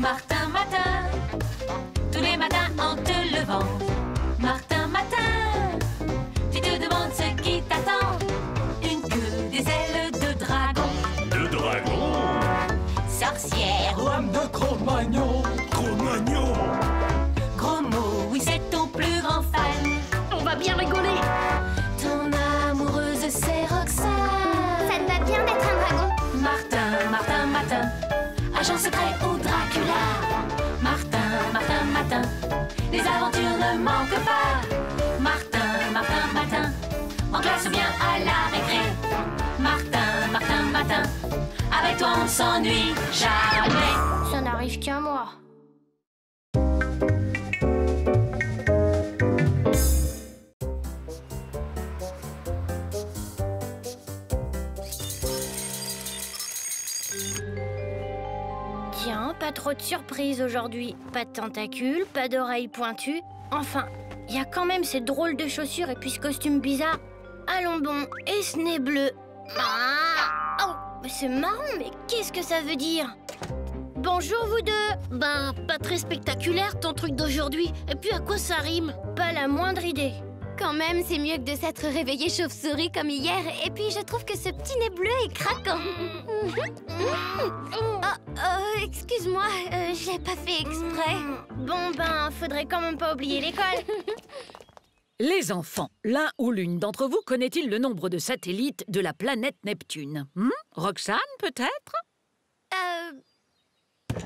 Martin Matin, tous les matins en te levant. Martin Matin, tu te demandes ce qui t'attend. Une queue, des ailes de dragon. De dragon? Sorcière ou âme de Cro-Magnon. Cro-Magnon? Gros mot, oui c'est ton plus grand fan. On va bien rigoler. Ton amoureuse c'est Roxane. Ça te va bien d'être un dragon. Martin, Martin, Matin, agent secret ou Dracula. Martin, Martin, Matin, les aventures ne manquent pas. Martin, Martin, Matin, en classe ou bien à la récré. Martin, Martin, Matin, avec toi on ne s'ennuie jamais. Ça n'arrive qu'à moi. Tiens, pas trop de surprises aujourd'hui. Pas de tentacules, pas d'oreilles pointues. Enfin, il y a quand même ces drôles de chaussures et puis ce costume bizarre. Allons bon, et ce nez bleu. Ah oh, c'est marrant, mais qu'est-ce que ça veut dire? Bonjour vous deux. Ben, pas très spectaculaire ton truc d'aujourd'hui. Et puis à quoi ça rime? Pas la moindre idée. Quand même, c'est mieux que de s'être réveillé chauve-souris comme hier. Et puis, je trouve que ce petit nez bleu est craquant. Excuse-moi, je l'ai pas fait exprès. Bon ben, faudrait quand même pas oublier l'école. Les enfants, l'un ou l'une d'entre vous connaît-il le nombre de satellites de la planète Neptune? Roxane, peut-être?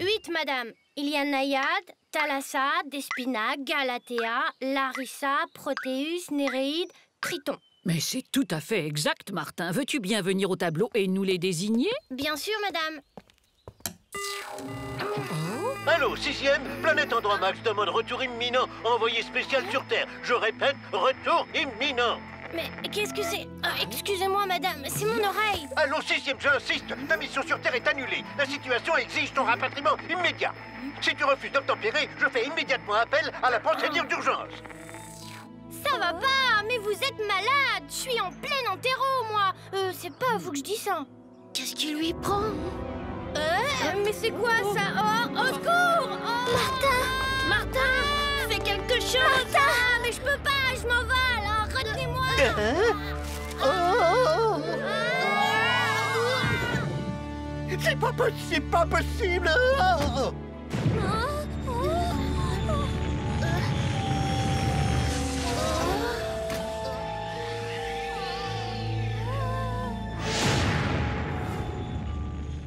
8, madame. Il y a Naïade, Thalassa, Despina, Galatea, Larissa, Proteus, Néréide, Triton. Mais c'est tout à fait exact, Martin. Veux-tu bien venir au tableau et nous les désigner? Bien sûr, madame. Allô, 6e, planète Andromax demande retour imminent, envoyé spécial sur Terre. Je répète, retour imminent. Mais qu'est-ce que c'est? Excusez-moi, madame, c'est mon oreille. Allô, 6e, j'insiste, ta mission sur Terre est annulée. La situation exige ton rapatriement immédiat. Si tu refuses d'obtempérer, je fais immédiatement appel à la procédure d'urgence. Ça va pas, mais vous êtes malade. Je suis en plein enterro, moi. C'est pas à vous que je dis ça. Qu'est-ce qui lui prend? Mais c'est quoi ça? Oh, au secours! Oh. Martin, fais quelque chose. Martin, mais je peux pas, je m'envole. Alors retenez-moi. C'est pas possible.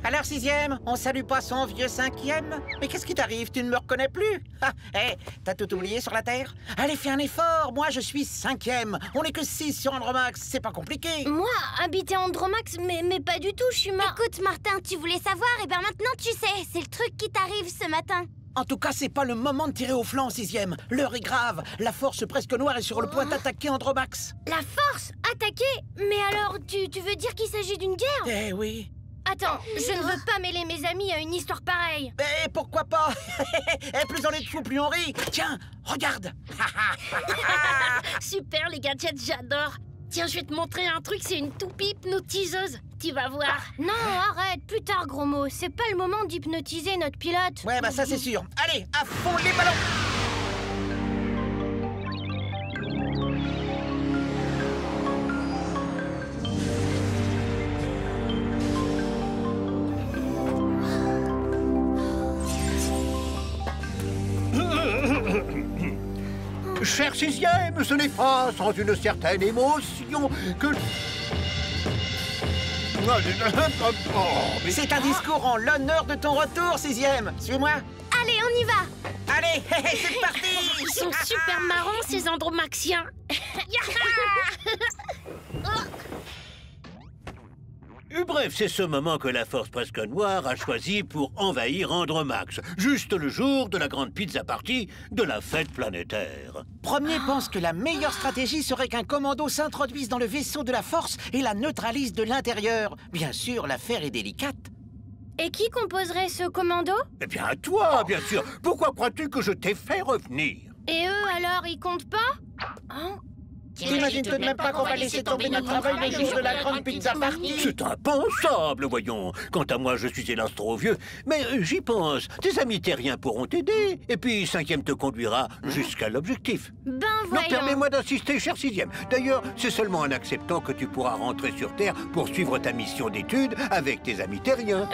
Alors 6e, on salue pas son vieux 5e? Mais qu'est-ce qui t'arrive? Tu ne me reconnais plus? T'as tout oublié sur la Terre? Allez, fais un effort, moi je suis 5e. On n'est que 6 sur Andromax, c'est pas compliqué. Moi, habiter Andromax, mais pas du tout, je suis Écoute, Martin, tu voulais savoir, et ben maintenant tu sais. C'est le truc qui t'arrive ce matin. En tout cas, c'est pas le moment de tirer au flanc, 6e. L'heure est grave, la force presque noire est sur le point d'attaquer Andromax. La force? Attaquer? Mais alors, tu veux dire qu'il s'agit d'une guerre? Eh oui. Attends, je ne veux pas mêler mes amis à une histoire pareille. Mais pourquoi pas? Plus on est de fous, plus on rit. Tiens, regarde. Super les gadgets, j'adore. Tiens, je vais te montrer un truc, c'est une toupie hypnotiseuse. Tu vas voir. Non, arrête, plus tard, gros mot. C'est pas le moment d'hypnotiser notre pilote. Ouais, bah ça c'est sûr. Allez, à fond les ballons. Cher 6e, ce n'est pas sans une certaine émotion que... C'est un discours en l'honneur de ton retour, 6e. Suis-moi. Allez, on y va. Allez, c'est parti. Ils sont super marrants, ces andromaxiens. Bref, c'est ce moment que la force presque noire a choisi pour envahir Andromax, juste le jour de la grande pizza party de la fête planétaire. Premier pense que la meilleure stratégie serait qu'un commando s'introduise dans le vaisseau de la force et la neutralise de l'intérieur. Bien sûr, l'affaire est délicate. Et qui composerait ce commando? Eh bien, à toi, bien sûr. Pourquoi crois-tu que je t'ai fait revenir? Et eux, alors, ils comptent pas? Hein? T'imagines tout de même pas qu'on va laisser tomber notre travail le jour de la grande pizza party? C'est impensable, voyons. Quant à moi, je suis hélas trop vieux. Mais j'y pense. Tes amis terriens pourront t'aider. Et puis, 5e te conduira jusqu'à l'objectif. Ben Non, voyons. permets-moi d'insister, cher 6e. D'ailleurs, c'est seulement en acceptant que tu pourras rentrer sur Terre pour suivre ta mission d'études avec tes amis terriens.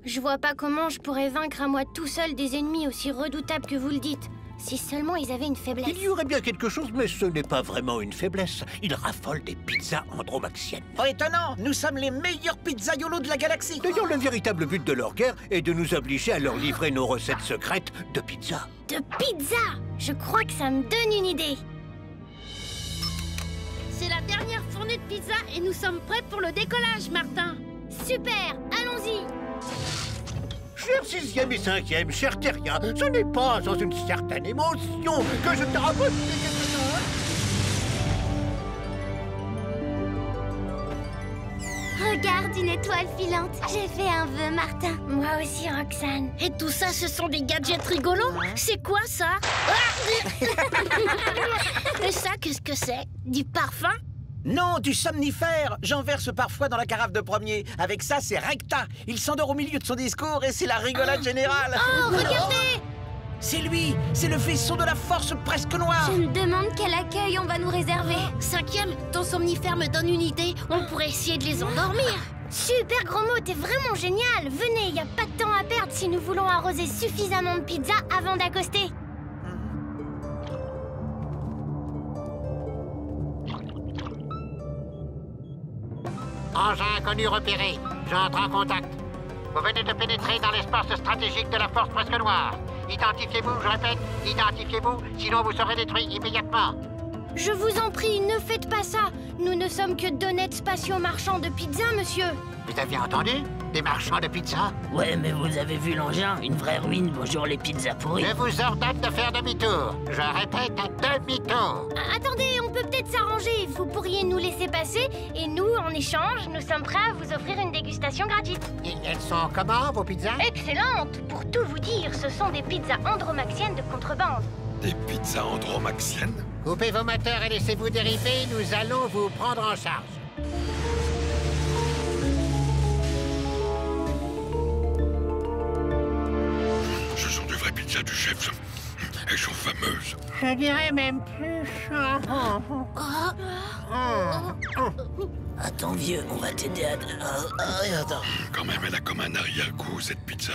Je vois pas comment je pourrais vaincre à moi tout seul des ennemis aussi redoutables que vous le dites. Si seulement ils avaient une faiblesse. Il y aurait bien quelque chose, mais ce n'est pas vraiment une faiblesse. Ils raffolent des pizzas andromaxiennes. Oh, étonnant, nous sommes les meilleurs pizzaiolos de la galaxie. D'ailleurs, le véritable but de leur guerre est de nous obliger à leur livrer nos recettes secrètes de pizza. De pizza! Je crois que ça me donne une idée. C'est la dernière fournée de pizza et nous sommes prêts pour le décollage, Martin. Super! Allons-y! Cher 6e et 5e, cher terrien, ce n'est pas sans une certaine émotion que je te raconte. Regarde, une étoile filante. J'ai fait un vœu, Martin. Moi aussi, Roxane. Et tout ça, ce sont des gadgets rigolos? C'est quoi ça? Et ça, qu'est-ce que c'est? Du parfum? Non, du somnifère. J'en verse parfois dans la carafe de premier. Avec ça, c'est Recta. Il s'endort au milieu de son discours et c'est la rigolade générale. Oh, regardez! C'est lui. C'est le vaisseau de la force presque noire. Je me demande quel accueil on va nous réserver. 5e, ton somnifère me donne une idée. On pourrait essayer de les endormir. Super gros mot, t'es vraiment génial. Venez, y a pas de temps à perdre si nous voulons arroser suffisamment de pizza avant d'accoster. Engin inconnu repéré. J'entre en contact. Vous venez de pénétrer dans l'espace stratégique de la force presque noire. Identifiez-vous, je répète, identifiez-vous, sinon vous serez détruit immédiatement. Je vous en prie, ne faites pas ça. Nous ne sommes que d'honnêtes spatiaux marchands de pizza, monsieur. Vous avez entendu? Des marchands de pizza? Ouais, mais vous avez vu l'engin? Une vraie ruine, bonjour les pizzas pourries. Je vous ordonne de faire demi-tour. Je répète, demi-tour. Attendez, on peut peut-être s'arranger. Vous pourriez nous laisser passer et nous, en échange, nous sommes prêts à vous offrir une dégustation gratuite. Et elles sont comment, vos pizzas? Excellente! Pour tout vous dire, ce sont des pizzas andromaxiennes de contrebande. Des pizzas andromaxiennes? Coupez vos moteurs et laissez-vous dériver, nous allons vous prendre en charge. Ce sont de vraies pizzas du chef. Elles sont fameuses. Je dirais même plus. Attends vieux, on va t'aider à... attends. Quand même, elle a comme un arrière-goût, cette pizza.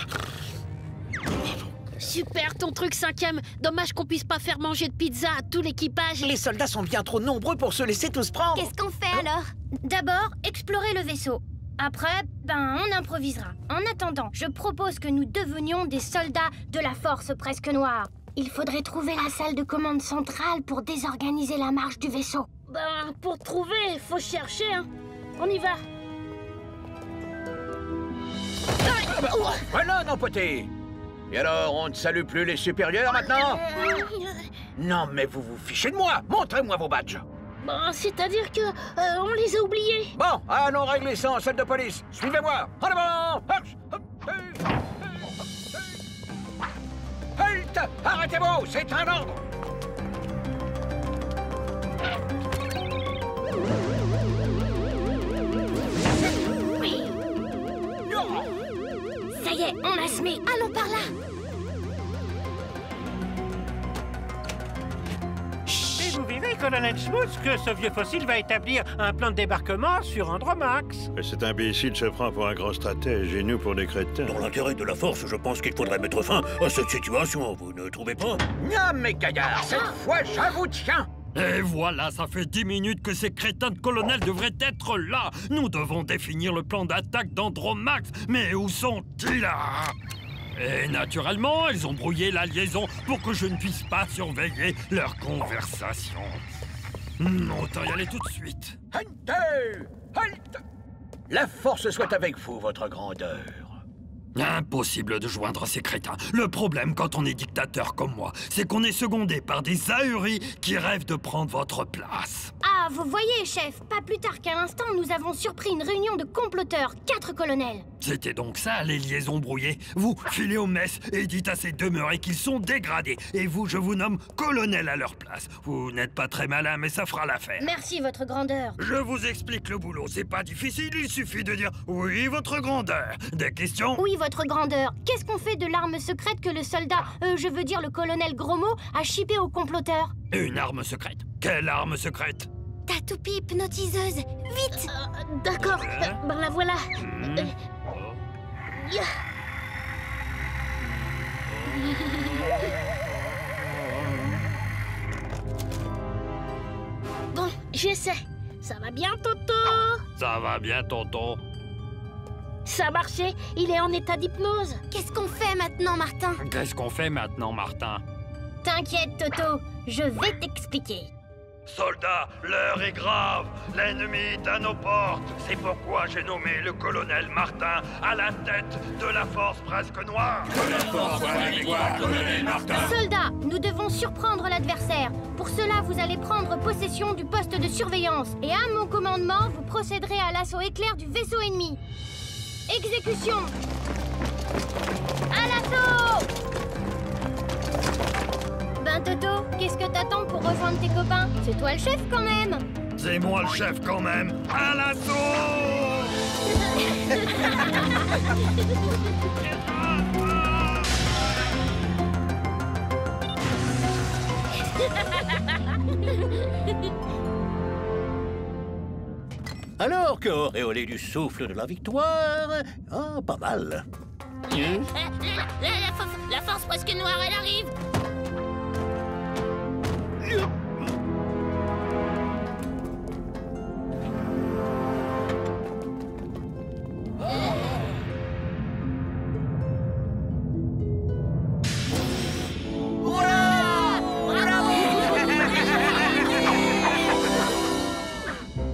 Pardon. Super ton truc 5e. Dommage qu'on puisse pas faire manger de pizza à tout l'équipage. Les soldats sont bien trop nombreux pour se laisser tous prendre. Qu'est-ce qu'on fait alors? D'abord, explorer le vaisseau. Après, on improvisera. En attendant, je propose que nous devenions des soldats de la force presque noire. Il faudrait trouver la salle de commande centrale pour désorganiser la marche du vaisseau. Pour trouver, faut chercher, hein. On y va. Voilà, non, poté. Et alors, on ne salue plus les supérieurs maintenant? Non, mais vous vous fichez de moi. Montrez-moi vos badges. C'est-à-dire que on les a oubliés. Bon, allons régler ça en salle de police. Suivez-moi. En avant. Halt! Arrêtez-vous, c'est un ordre. Ça y est, on a semé. Allons par là. Et vous verrez, colonel Schmutz, que ce vieux fossile va établir un plan de débarquement sur Andromax. Et cet imbécile se prend pour un grand stratège et nous pour des crétins. Dans l'intérêt de la force, je pense qu'il faudrait mettre fin à cette situation, vous ne trouvez pas? Non, mais gaillard, cette fois, je vous tiens. Et voilà, ça fait 10 minutes que ces crétins de colonel devraient être là. Nous devons définir le plan d'attaque d'Andromax. Mais où sont-ils là? Et naturellement, ils ont brouillé la liaison pour que je ne puisse pas surveiller leur conversation. Autant y aller tout de suite. Halt! Halt! La force soit avec vous, votre grandeur. Impossible de joindre ces crétins. Le problème quand on est dictateur comme moi, c'est qu'on est secondé par des ahuris qui rêvent de prendre votre place. Ah, vous voyez, chef, pas plus tard qu'à l'instant, nous avons surpris une réunion de comploteurs, 4 colonels. C'était donc ça, les liaisons brouillées. Vous, filez aux messes et dites à ces demeurés qu'ils sont dégradés. Et vous, je vous nomme colonel à leur place. Vous n'êtes pas très malin, mais ça fera l'affaire. Merci, votre grandeur. Je vous explique le boulot, c'est pas difficile, il suffit de dire « Oui, votre grandeur ». Des questions? Oui, votre grandeur. Qu'est-ce qu'on fait de l'arme secrète que le soldat, je veux dire le colonel Grosmot, a chippé aux comploteurs? Une arme secrète? Quelle arme secrète? Ta toupie hypnotiseuse, vite. D'accord, ben la voilà. Bon, j'essaie. Ça va bien, Toto? Ça va bien, tonton. Ça a marché, il est en état d'hypnose. Qu'est-ce qu'on fait maintenant, Martin? Qu'est-ce qu'on fait maintenant, Martin? T'inquiète, Toto, je vais t'expliquer. Soldats, l'heure est grave. L'ennemi est à nos portes. C'est pourquoi j'ai nommé le colonel Martin à la tête de la force presque noire. De la force presque noire, colonel Martin. Soldats, nous devons surprendre l'adversaire. Pour cela, vous allez prendre possession du poste de surveillance. Et à mon commandement, vous procéderez à l'assaut éclair du vaisseau ennemi. Exécution! À l'assaut! Ben Toto, qu'est-ce que t'attends pour rejoindre tes copains? C'est toi le chef quand même! C'est moi le chef quand même! À l'assaut! Alors que auréolé du souffle de la victoire... Ah, pas mal. La force presque noire, elle arrive.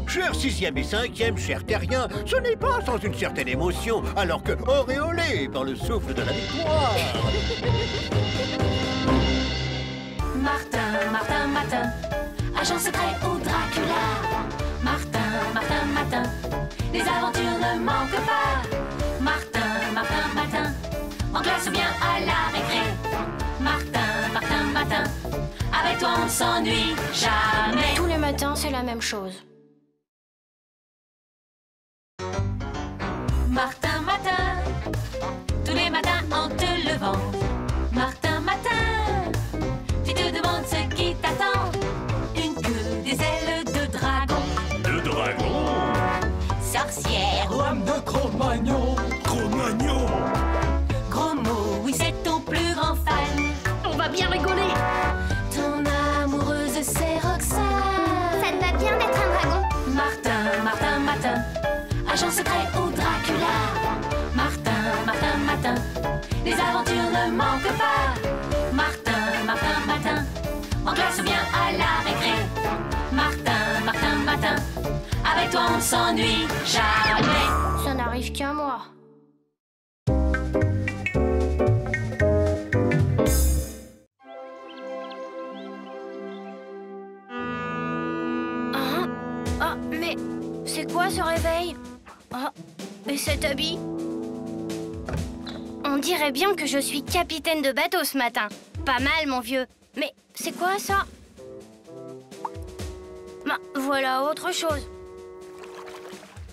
Chers 6e et 5e, chers terriens, ce n'est pas sans une certaine émotion, alors que auréolé par le souffle de la victoire. Martin, Martin, Martin, agent secret au Dracula. Martin, Martin, Martin, les aventures ne manquent pas. Martin, Martin, Martin, en classe ou bien à la récré. Martin, Martin, Martin, avec toi on ne s'ennuie jamais. Tous les matins, c'est la même chose. Martin, Martin, tous les matins en te levant. Martin, Martin, tu te demandes ce qui t'attend. Une queue, des ailes de dragon. De dragon? Sorcière. Lame de Cro-Magnon. Cro-Magnon? Gros mot, oui c'est ton plus grand fan. On va bien rigoler. Ton amoureuse c'est Roxane. Ça te va bien d'être un dragon? Martin, Martin, Martin, agent secret au Dracula. Martin, Martin, Martin, les aventures ne manquent pas. Martin, Martin, Martin, en classe ou bien à la récré. Martin, Martin, Martin, avec toi on ne s'ennuie jamais. Ça n'arrive qu'à moi. Ah, mais c'est quoi ce réveil? Ah, et cet habit? On dirait bien que je suis capitaine de bateau ce matin. Pas mal, mon vieux. Mais c'est quoi ça? Bah, voilà autre chose.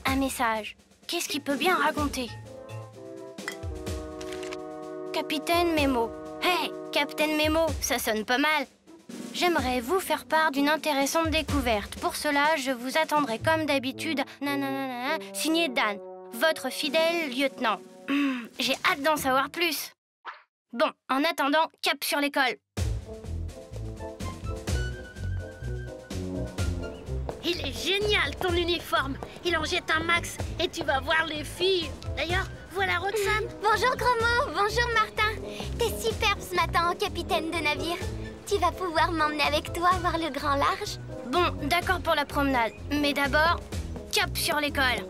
Un message. Qu'est-ce qu'il peut bien raconter? Capitaine Memo. Hey, Capitaine Memo, ça sonne pas mal. J'aimerais vous faire part d'une intéressante découverte. Pour cela, je vous attendrai comme d'habitude. Nanana, signé Dan, votre fidèle lieutenant. J'ai hâte d'en savoir plus. Bon, en attendant, cap sur l'école. Il est génial ton uniforme. Il en jette un max et tu vas voir les filles. D'ailleurs, voilà Roxane. Bonjour Grosmot, bonjour Martin. T'es superbe ce matin, capitaine de navire. Tu vas pouvoir m'emmener avec toi voir le grand large? Bon, d'accord pour la promenade. Mais d'abord, cap sur l'école.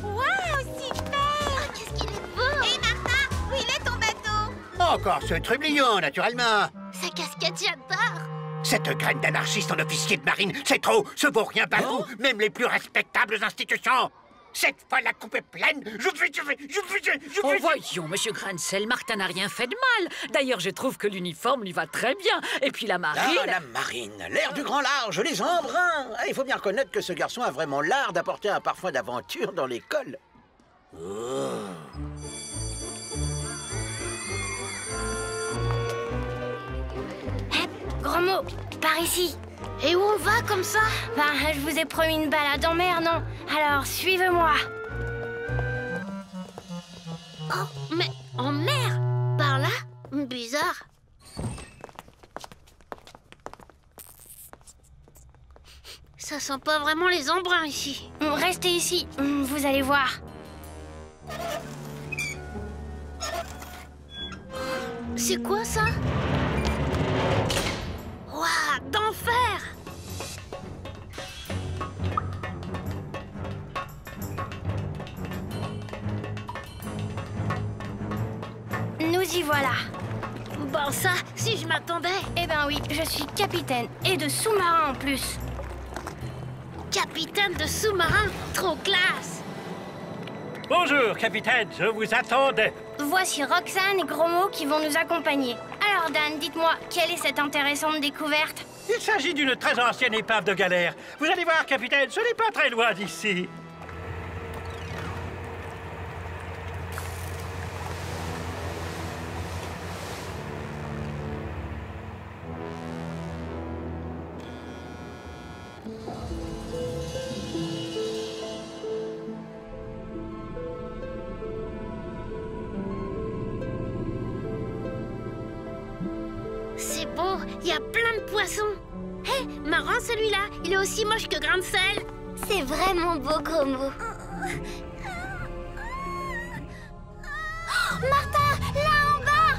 Waouh, super! Qu'est-ce qu'il est beau! Hé Martin, où il est ton bateau? Encore ce trublion, naturellement. Sa casquette, j'adore! Cette graine d'anarchiste en officier de marine, c'est trop. Ce vaut rien balou, même les plus respectables institutions. Cette fois, la coupe est pleine. Oh, voyons, monsieur Grancel, Martin n'a rien fait de mal. D'ailleurs, je trouve que l'uniforme lui va très bien. Et puis la marine... Ah, la marine, l'air du grand large, les embruns. Ah, il faut bien reconnaître que ce garçon a vraiment l'art d'apporter un parfum d'aventure dans l'école. Gros mot, par ici. Et où on va comme ça? Ben, je vous ai promis une balade en mer, non? Alors, suivez-moi. Oh, mais en mer? Par là? Bizarre. Ça sent pas vraiment les embruns ici. Restez ici, vous allez voir. C'est quoi ça? Waouh, d'enfer! Nous y voilà. Bon, ça, si je m'attendais. Eh ben oui, je suis capitaine et de sous-marin en plus. Capitaine de sous-marin, trop classe! Bonjour, capitaine, je vous attendais. Voici Roxane et Gros Mot qui vont nous accompagner. Alors Dan, dites-moi, quelle est cette intéressante découverte? Il s'agit d'une très ancienne épave de galère. Vous allez voir, capitaine, ce n'est pas très loin d'ici. C'est beau, il y a plein de poissons. Hé, marrant celui-là, il est aussi moche que grain de sel. C'est vraiment beau, Gros Mot. Oh, Martin, là en bas!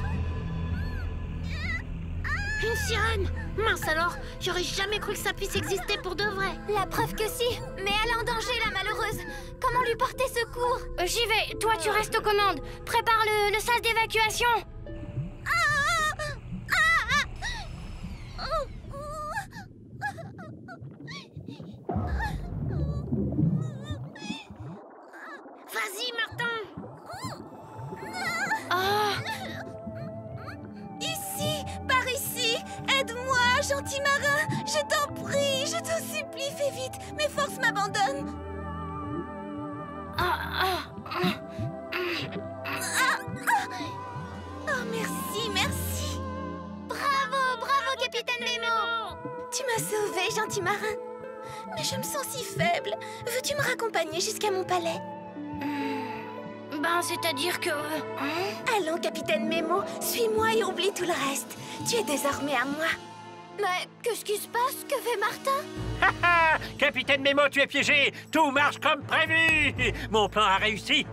Une sirène. Mince alors, j'aurais jamais cru que ça puisse exister pour de vrai. La preuve que si, mais elle est en danger, la malheureuse. Comment lui porter secours? J'y vais, toi tu restes aux commandes. Prépare le sas d'évacuation. Vas-y, Martin. Ici, par ici, aide-moi, gentil marin. Je t'en prie, je t'en supplie, fais vite. Mes forces m'abandonnent. Oh, merci, merci. Bravo, bravo, capitaine Nemo. Tu m'as sauvé, gentil marin. Mais je me sens si faible. Veux-tu me raccompagner jusqu'à mon palais? Ben, c'est-à-dire que... Allons, capitaine Nemo, suis-moi et oublie tout le reste. Tu es désormais à moi. Mais qu'est-ce qui se passe? Que fait Martin? Ha ha! Capitaine Nemo, tu es piégé! Tout marche comme prévu! Mon plan a réussi!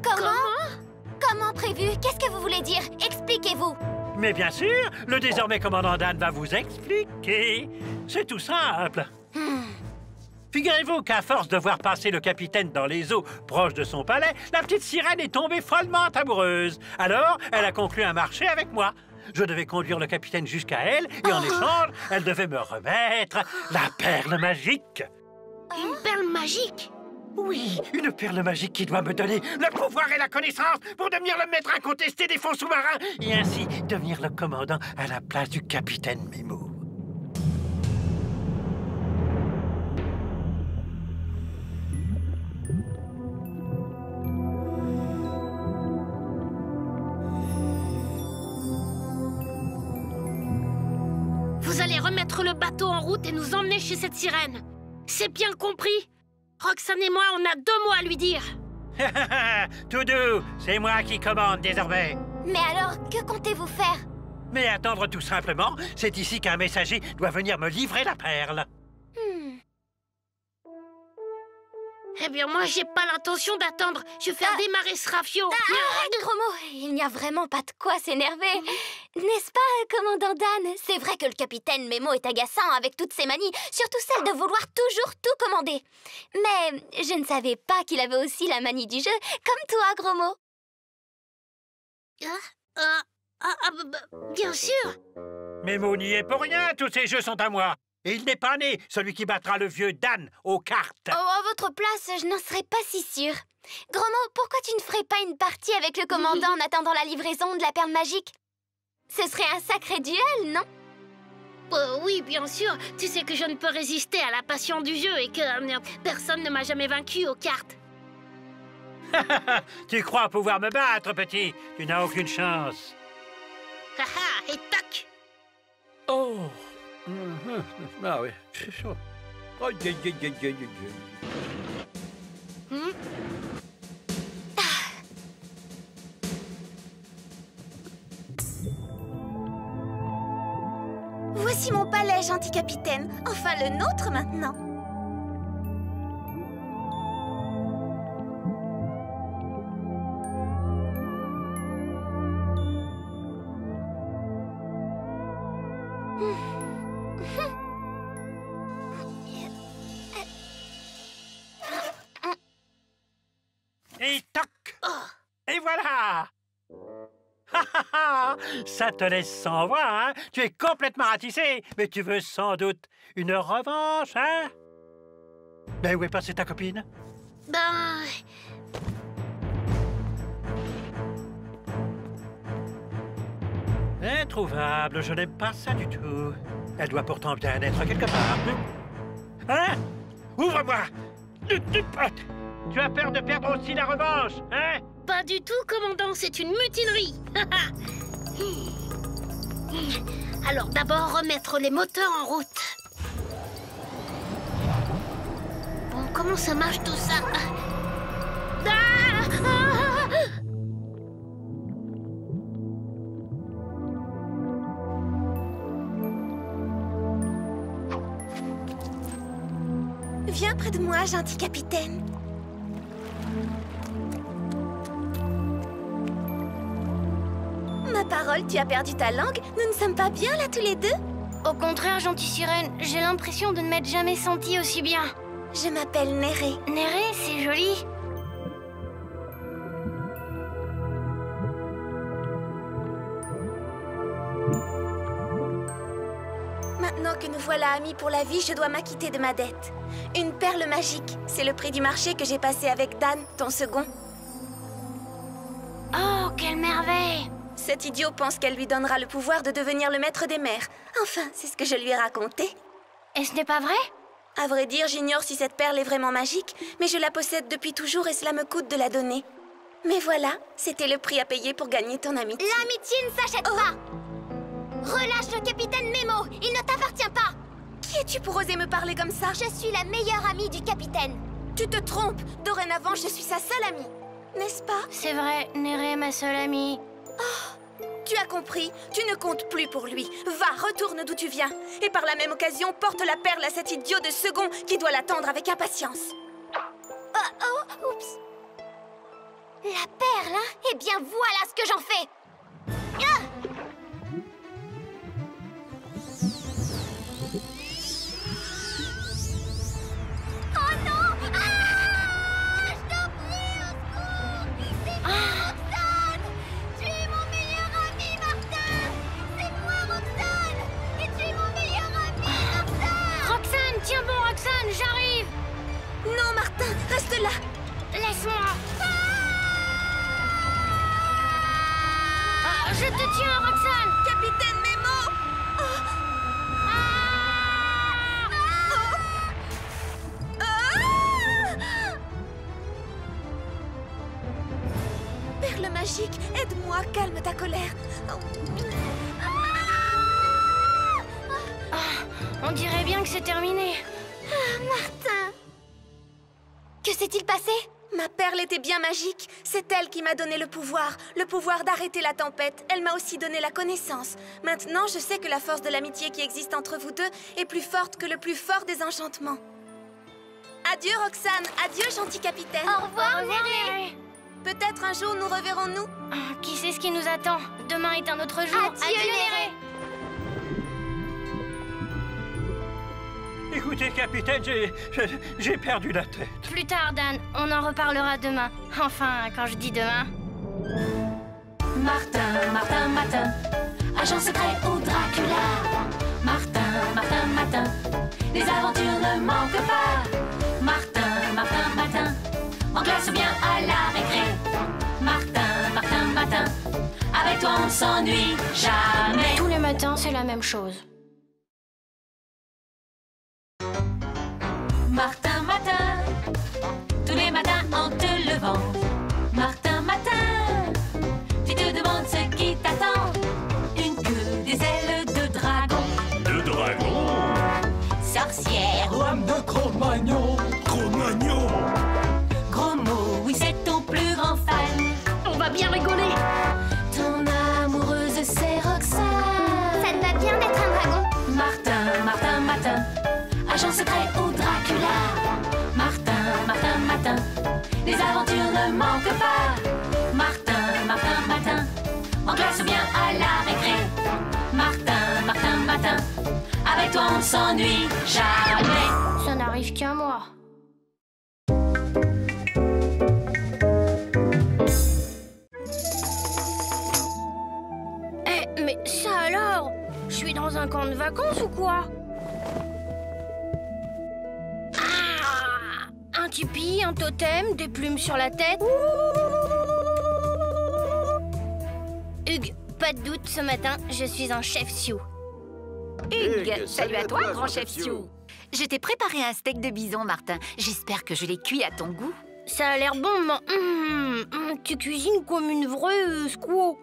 Comment prévu? Qu'est-ce que vous voulez dire? Expliquez-vous. Mais bien sûr, le désormais commandant Dan va vous expliquer. C'est tout simple. Figurez-vous qu'à force de voir passer le capitaine dans les eaux proches de son palais, la petite sirène est tombée follement amoureuse. Alors, elle a conclu un marché avec moi. Je devais conduire le capitaine jusqu'à elle et en échange, elle devait me remettre la perle magique. Une perle magique? Oui, une perle magique qui doit me donner le pouvoir et la connaissance pour devenir le maître incontesté des fonds sous-marins et ainsi devenir le commandant à la place du capitaine Nemo. Vous allez remettre le bateau en route et nous emmener chez cette sirène. C'est bien compris? Roxane et moi, on a 2 mots à lui dire. Tout doux, c'est moi qui commande désormais. Mais alors, que comptez-vous faire? Mais attendre tout simplement, c'est ici qu'un messager doit venir me livrer la perle. Eh bien, moi, j'ai pas l'intention d'attendre. Je vais faire démarrer ce rafio. Arrête, Gros Mot, il n'y a vraiment pas de quoi s'énerver. N'est-ce pas, commandant Dan? C'est vrai que le capitaine Nemo est agaçant avec toutes ses manies, surtout celle de vouloir toujours tout commander. Mais je ne savais pas qu'il avait aussi la manie du jeu, comme toi, Gros Mot. Bien sûr. Mémo n'y est pour rien, tous ces jeux sont à moi. Et il n'est pas né, celui qui battra le vieux Dan aux cartes. Oh, à votre place, je n'en serais pas si sûre. Gros-Mo, pourquoi tu ne ferais pas une partie avec le commandant en attendant la livraison de la perle magique? Ce serait un sacré duel, non? Oui, bien sûr. Tu sais que je ne peux résister à la passion du jeu et que personne ne m'a jamais vaincu aux cartes. Tu crois pouvoir me battre, petit? Tu n'as aucune chance. Haha, et toc! Oh. Ah oui, c'est chaud. Oh, Voici mon palais, gentil capitaine. Enfin, le nôtre maintenant. Et toc! Et voilà! Ça te laisse sans voix, hein? Tu es complètement ratissé, mais tu veux sans doute une revanche, hein? Ben, où est passée ta copine? Ben... Introuvable, je n'aime pas ça du tout. Elle doit pourtant bien être quelque part. Hein? Ouvre-moi! Tu as peur de perdre aussi la revanche, hein? Pas du tout, commandant, c'est une mutinerie. Alors d'abord, remettre les moteurs en route. Bon, comment ça marche tout ça? Viens près de moi, gentil capitaine. Ma parole, tu as perdu ta langue? Nous ne sommes pas bien là tous les deux? Au contraire, gentille sirène, j'ai l'impression de ne m'être jamais sentie aussi bien. Je m'appelle Néré. Néré, c'est joli. Maintenant que nous voilà amis pour la vie, je dois m'acquitter de ma dette. Une perle magique, c'est le prix du marché que j'ai passé avec Dan, ton second. Oh, quelle merveille! Cet idiot pense qu'elle lui donnera le pouvoir de devenir le maître des mers. Enfin, c'est ce que je lui ai raconté. Et ce n'est pas vrai? À vrai dire, j'ignore si cette perle est vraiment magique, mais je la possède depuis toujours et cela me coûte de la donner. Mais voilà, c'était le prix à payer pour gagner ton amitié. L'amitié ne s'achète pas! Relâche le capitaine Mémo, il ne t'appartient pas! Qui es-tu pour oser me parler comme ça? Je suis la meilleure amie du capitaine. Tu te trompes, dorénavant je suis sa seule amie. N'est-ce pas? C'est vrai, Néré est ma seule amie. Oh, tu as compris, tu ne comptes plus pour lui. Va, retourne d'où tu viens. Et par la même occasion, porte la perle à cet idiot de second qui doit l'attendre avec impatience. Oh, oups. La perle, hein? Eh bien, voilà ce que j'en fais. Ah! Oh non! Ah! Je t'en prie, au secours! C'est moi, Roxane! Tu es mon meilleur ami, Martin! C'est moi, Roxane! Et tu es mon meilleur ami, Martin! Roxane, tiens bon, Roxane, j'arrive! Non, Martin, reste là! Laisse-moi! Je te tiens, Roxane! Capitaine Mémo! Perle magique, aide-moi, calme ta colère. On dirait bien que c'est terminé. Martin! Que s'est-il passé? Ma perle était bien magique. C'est elle qui m'a donné le pouvoir d'arrêter la tempête. Elle m'a aussi donné la connaissance. Maintenant, je sais que la force de l'amitié qui existe entre vous deux est plus forte que le plus fort des enchantements. Adieu, Roxane. Adieu, gentil capitaine. Au revoir, Néré. Peut-être un jour nous reverrons-nous. Qui sait ce qui nous attend? Demain est un autre jour. Adieu, Néré. Écoutez, capitaine, j'ai perdu la tête. Plus tard, Dan. On en reparlera demain. Enfin, quand je dis demain. Martin, Martin, Martin, agent secret ou Dracula. Martin, Martin, Matin, les aventures ne manquent pas. Martin, Martin, Matin, en classe ou bien à la récré. Martin, Martin, Matin, avec toi on ne s'ennuie jamais. Tous les matins, c'est la même chose. Martin, Matin, tous les matins en te levant. Martin, Matin, tu te demandes ce qui t'attend. Une queue, des ailes de dragon. De dragon? Sorcière. Lame de Cro-Magnon. Cro-Magnon? Gros mot, oui c'est ton plus grand fan. On va bien rigoler. Ton amoureuse c'est Roxane. Ça te va bien d'être un dragon. Martin, Martin, Matin, agent secret ou Dracula. Martin, Martin, Matin, les aventures ne manquent pas. Martin, Martin, Matin, en classe ou bien à la récré. Martin, Martin, Matin, avec toi on ne s'ennuie jamais. Ça n'arrive qu'à moi. Eh, mais ça alors? Je suis dans un camp de vacances ou quoi? Ah! Un tipi, un totem, des plumes sur la tête. Hugues, pas de doute, ce matin, je suis un chef Sioux. Hugues, salut à toi, grand chef Sioux. Je t'ai préparé un steak de bison, Martin. J'espère que je l'ai cuit à ton goût. Ça a l'air bon, mais tu cuisines comme une vraie squaw.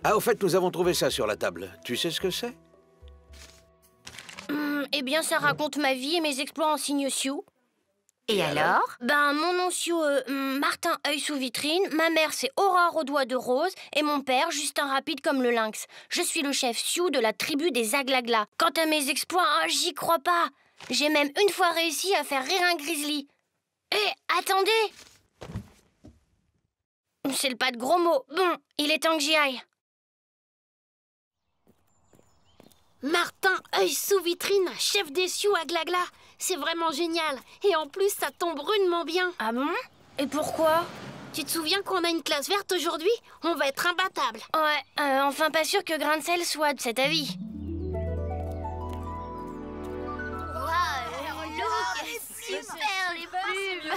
Ah, au fait, nous avons trouvé ça sur la table. Tu sais ce que c'est? Eh bien, ça raconte ma vie et mes exploits en signe Sioux. Et alors? Ben, mon nom Sioux, Martin œil sous vitrine, ma mère c'est Aurore aux doigts de rose, et mon père Justin rapide comme le lynx. Je suis le chef Sioux de la tribu des Aglaglas. Quant à mes exploits, j'y crois pas. J'ai même une fois réussi à faire rire un grizzly. Eh, attendez! C'est le pas de gros mots. Bon, il est temps que j'y aille. Martin œil sous vitrine, chef des Sioux à Glagla. C'est vraiment génial. Et en plus, ça tombe rudement bien. Ah bon? Et pourquoi? Tu te souviens qu'on a une classe verte aujourd'hui? On va être imbattable. Ouais, enfin pas sûr que Grain de Sel soit de cet avis. Super, les plumes.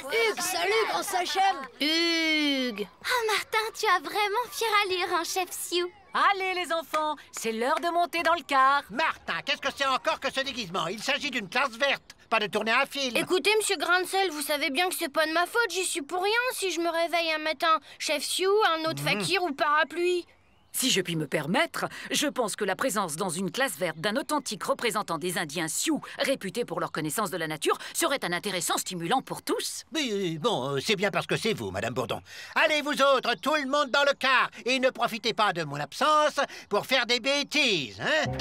Hugues, salut, grand Sachem. Hugues. Ah, Martin, tu as vraiment fière allure, hein, chef Sioux. Allez, les enfants, c'est l'heure de monter dans le car. Martin, qu'est-ce que c'est encore que ce déguisement? Il s'agit d'une classe verte, pas de tourner un film. Écoutez, monsieur Grain de Sel, vous savez bien que c'est pas de ma faute, j'y suis pour rien si je me réveille un matin chef Sioux, un autre fakir ou parapluie. Si je puis me permettre, je pense que la présence dans une classe verte d'un authentique représentant des Indiens Sioux, réputés pour leur connaissance de la nature, serait un intéressant stimulant pour tous. Mais bon, c'est bien parce que c'est vous, Madame Bourdon. Allez, vous autres, tout le monde dans le car, et ne profitez pas de mon absence pour faire des bêtises, hein?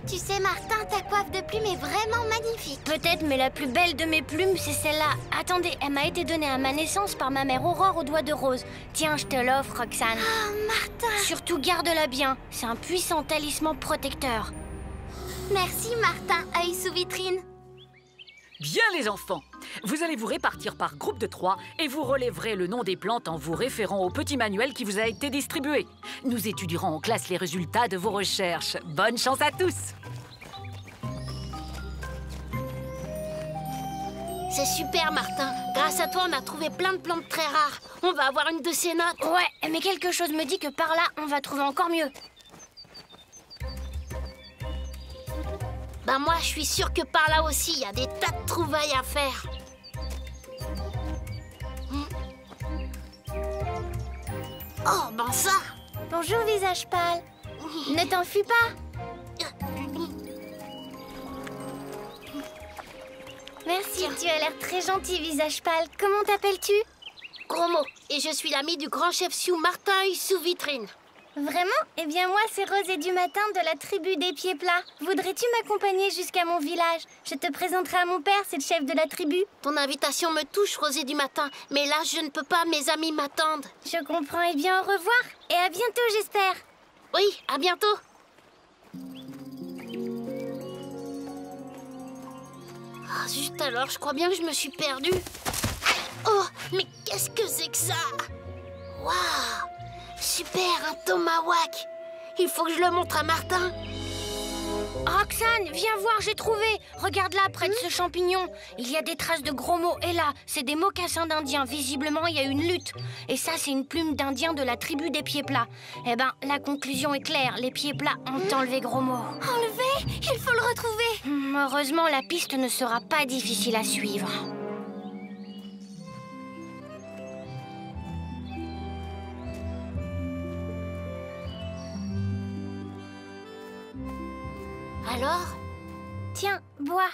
Tu sais, Martin, ta coiffe de plumes est vraiment magnifique. Peut-être, mais la plus belle de mes plumes, c'est celle-là. Attendez, elle m'a été donnée à ma naissance par ma mère Aurore aux doigts de rose. Tiens, je te l'offre, Roxane. Oh, Martin! Surtout, garde-la bien. C'est un puissant talisman protecteur. Merci, Martin, œil sous vitrine. Bien, les enfants, vous allez vous répartir par groupe de 3 et vous relèverez le nom des plantes en vous référant au petit manuel qui vous a été distribué. Nous étudierons en classe les résultats de vos recherches. Bonne chance à tous! C'est super, Martin. Grâce à toi, on a trouvé plein de plantes très rares. On va avoir une de ces notes. Ouais, mais quelque chose me dit que par là, on va trouver encore mieux. Ben moi, je suis sûre que par là aussi, il y a des tas de trouvailles à faire. Oh, ben ça! Bonjour, visage pâle. Ne t'enfuis pas. Merci, tu as l'air très gentil, visage pâle. Comment t'appelles-tu? Gros mot. Et je suis l'ami du grand chef Sioux, Martin œil sous vitrine. Vraiment? Eh bien, moi, c'est Rosée du Matin de la tribu des Pieds Plats. Voudrais-tu m'accompagner jusqu'à mon village? Je te présenterai à mon père, c'est le chef de la tribu. Ton invitation me touche, Rosée du Matin. Mais là, je ne peux pas, mes amis m'attendent. Je comprends. Eh bien, au revoir. Et à bientôt, j'espère. Oui, à bientôt. Ah, juste alors, je crois bien que je me suis perdue. Oh, mais qu'est-ce que c'est que ça? Waouh! Super, un tomahawk! Il faut que je le montre à Martin. Roxane, viens voir, j'ai trouvé. Regarde là, près de ce champignon. Il y a des traces de gros mots. Et là, c'est des mocassins d'indiens. Visiblement, il y a une lutte. Et ça, c'est une plume d'indien de la tribu des pieds plats. Eh ben, la conclusion est claire. Les pieds plats ont enlevé gros mots. Enlevé? Il faut le retrouver. Heureusement, la piste ne sera pas difficile à suivre. Alors? Tiens, bois.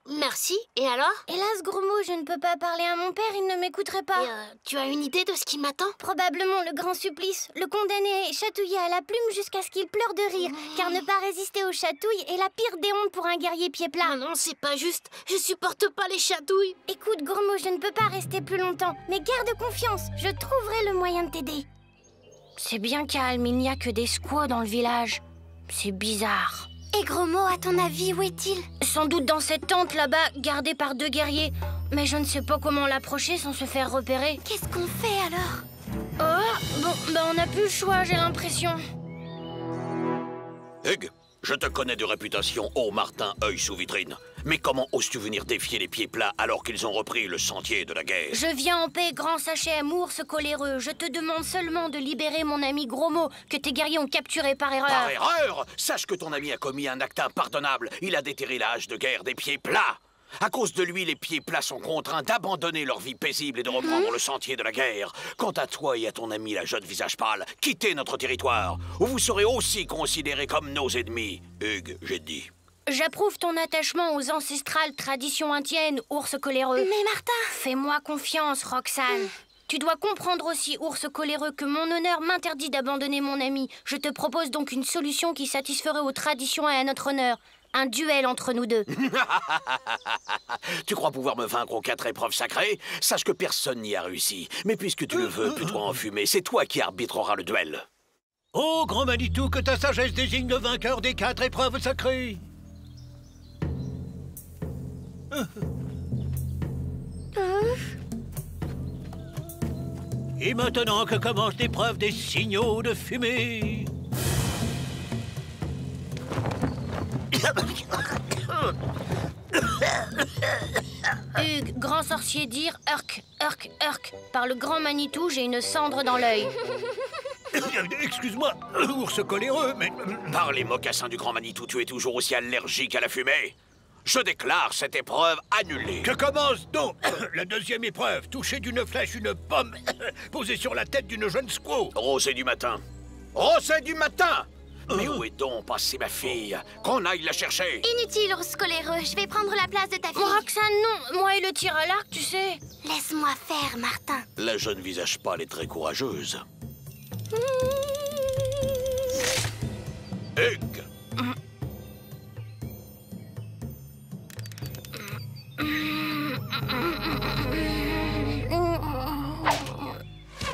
Merci. Et alors? Hélas, gros mot, je ne peux pas parler à mon père, il ne m'écouterait pas. Tu as une idée de ce qui m'attend? Probablement le grand supplice. Le condamné est chatouillé à la plume jusqu'à ce qu'il pleure de rire, car ne pas résister aux chatouilles est la pire des hontes pour un guerrier pied plat. Non, c'est pas juste. Je supporte pas les chatouilles. Écoute, gros mot, je ne peux pas rester plus longtemps, mais garde confiance, je trouverai le moyen de t'aider. C'est bien calme, il n'y a que des squaws dans le village. C'est bizarre. Et gros mot, à ton avis, où est-il? Sans doute dans cette tente là-bas, gardée par 2 guerriers. Mais je ne sais pas comment l'approcher sans se faire repérer. Qu'est-ce qu'on fait alors? Oh, bon, on n'a plus le choix, j'ai l'impression. Hugues, je te connais de réputation, ô Martin, œil sous vitrine. Mais comment oses-tu venir défier les pieds plats alors qu'ils ont repris le sentier de la guerre? Je viens en paix, grand Sachem, ours coléreux. Je te demande seulement de libérer mon ami Gros Mot, que tes guerriers ont capturé par erreur. Par erreur? Sache que ton ami a commis un acte impardonnable. Il a déterré la hache de guerre des pieds plats. À cause de lui, les pieds plats sont contraints d'abandonner leur vie paisible et de reprendre le sentier de la guerre. Quant à toi et à ton ami la jeune visage pâle, quittez notre territoire, où vous serez aussi considérés comme nos ennemis. Hugues, j'ai dit. J'approuve ton attachement aux ancestrales traditions indiennes, ours coléreux. Mais Martin... Fais-moi confiance, Roxane. Tu dois comprendre aussi, ours coléreux, que mon honneur m'interdit d'abandonner mon ami. Je te propose donc une solution qui satisferait aux traditions et à notre honneur. Un duel entre nous deux. Tu crois pouvoir me vaincre aux 4 épreuves sacrées? Sache que personne n'y a réussi. Mais puisque tu le veux, putois enfumé, c'est toi qui arbitreras le duel. Ô grand Manitou, que ta sagesse désigne le vainqueur des 4 épreuves sacrées. Et maintenant que commence l'épreuve des signaux de fumée. Hugues, grand sorcier dire Urk, Urk, Urk. Par le grand Manitou, j'ai une cendre dans l'œil. Excuse-moi, ours coléreux, mais... Par les mocassins du grand Manitou, tu es toujours aussi allergique à la fumée. Je déclare cette épreuve annulée. Que commence donc la 2e épreuve? Toucher d'une flèche une pomme posée sur la tête d'une jeune squaw. Rosée du matin. Rosée du matin! Mais où est donc passée ma fille? Qu'on aille la chercher. Inutile, ours coléreux. Je vais prendre la place de ta fille. Roxane, non. Moi et le tir à l'arc, tu sais. Laisse-moi faire, Martin. La jeune visage pâle est très courageuse. Hugues!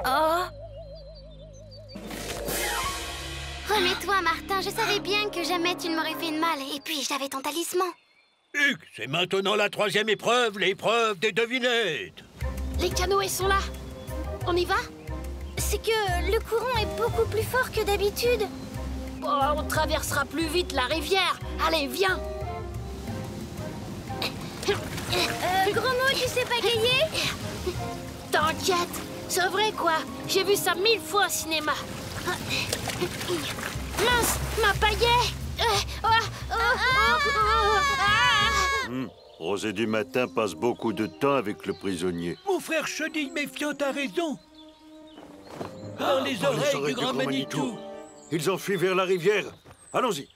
Oh! Remets-toi, Martin. Je savais bien que jamais tu ne m'aurais fait de mal. Et puis, j'avais ton talisman. Hugues, c'est maintenant la 3e épreuve, l'épreuve des devinettes. Les canoës sont là. On y va? C'est que le courant est beaucoup plus fort que d'habitude. Oh, on traversera plus vite la rivière. Allez, viens. Gros mot, tu sais pagayer? T'inquiète, c'est vrai quoi. J'ai vu ça 1000 fois au cinéma. Mince, ma paillette. Rosée du matin passe beaucoup de temps avec le prisonnier. Mon frère Chenille méfiant a raison. Dans les oreilles du grand Manitou. Ils ont fui vers la rivière. Allons-y.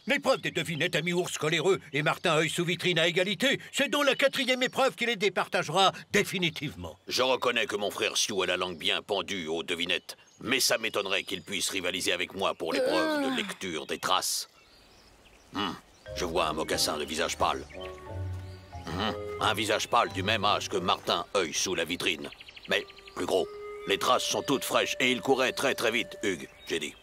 L'épreuve des devinettes, ami ours coléreux et Martin œil sous vitrine à égalité, c'est donc la 4e épreuve qui les départagera définitivement. Je reconnais que mon frère Sioux a la langue bien pendue aux devinettes, mais ça m'étonnerait qu'il puisse rivaliser avec moi pour l'épreuve de lecture des traces. Je vois un mocassin de visage pâle. Un visage pâle du même âge que Martin œil sous la vitrine, mais plus gros. Les traces sont toutes fraîches et il courait très très vite, Hugues, j'ai dit.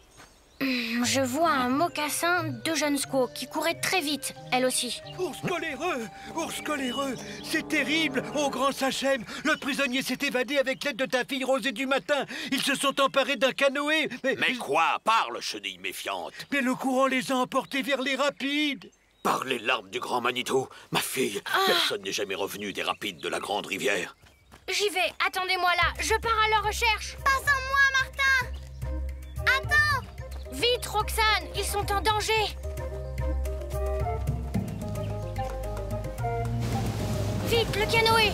Je vois un mocassin de jeune squaw qui courait très vite, elle aussi. Ours coléreux! Ours coléreux! C'est terrible! Au grand Sachem, le prisonnier s'est évadé avec l'aide de ta fille Rosée du matin. Ils se sont emparés d'un canoë. Mais quoi? Parle, chenille méfiante! Mais le courant les a emportés vers les rapides. Par les larmes du grand Manitou, ma fille, personne n'est jamais revenu des rapides de la grande rivière. J'y vais, attendez-moi là, je pars à leur recherche. Pas sans moi, Martin! Attends! Vite, Roxane, ils sont en danger. Vite, le canoë.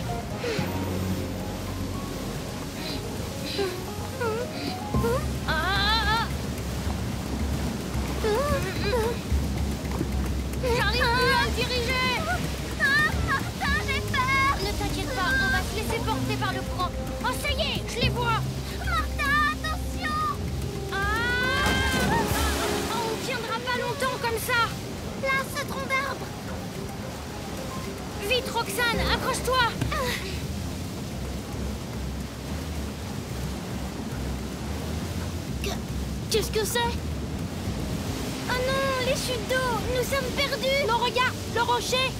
J'arrive plus à me diriger. Martin, j'ai peur! Ne t'inquiète pas, on va se laisser porter par le courant. Oh, ça y est, je les vois. Martin, attention! On ne tiendra pas longtemps comme ça. Là, ce tronc d'arbre. Vite, Roxane, accroche-toi. Qu'est-ce que c'est? Oh non, les chutes d'eau, nous sommes perdus. Non, regarde, le rocher.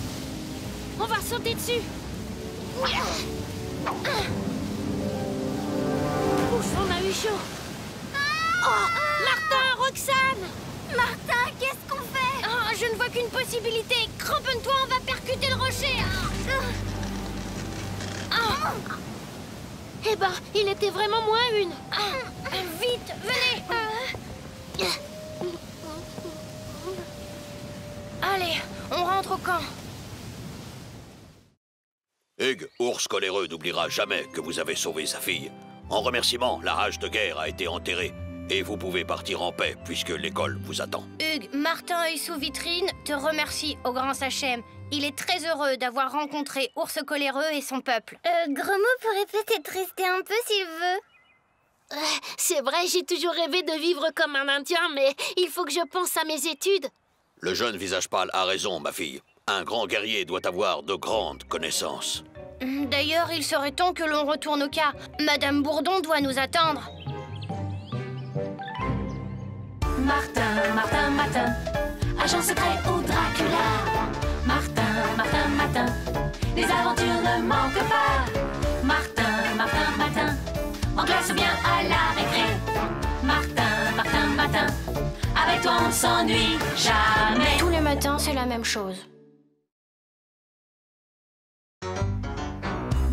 On va sauter dessus. Ouf, on a eu chaud. Oh, Martin, Roxane! Martin, qu'est-ce qu'on fait? Oh, je ne vois qu'une possibilité. Cramponne-toi, on va percuter le rocher. Eh ben, il était vraiment moins une. Vite, venez. Allez, on rentre au camp. Hugues, ours coléreux, n'oubliera jamais que vous avez sauvé sa fille. En remerciement, la hache de guerre a été enterrée. Et vous pouvez partir en paix, puisque l'école vous attend. Hugues, Martin œil sous vitrine te remercie au grand Sachem. Il est très heureux d'avoir rencontré Ours coléreux et son peuple. Gromo pourrait peut-être rester un peu s'il veut. C'est vrai, j'ai toujours rêvé de vivre comme un Indien, mais il faut que je pense à mes études. Le jeune visage pâle a raison, ma fille. Un grand guerrier doit avoir de grandes connaissances. D'ailleurs, il serait temps que l'on retourne au cas. Madame Bourdon doit nous attendre. Martin, Martin, Matin, agent secret ou Dracula. Martin, Martin, Matin, les aventures ne manquent pas. Martin, Martin, Matin, en classe ou bien à la récré. Martin, Martin, Matin, avec toi on ne s'ennuie jamais. Tous les matins, c'est la même chose.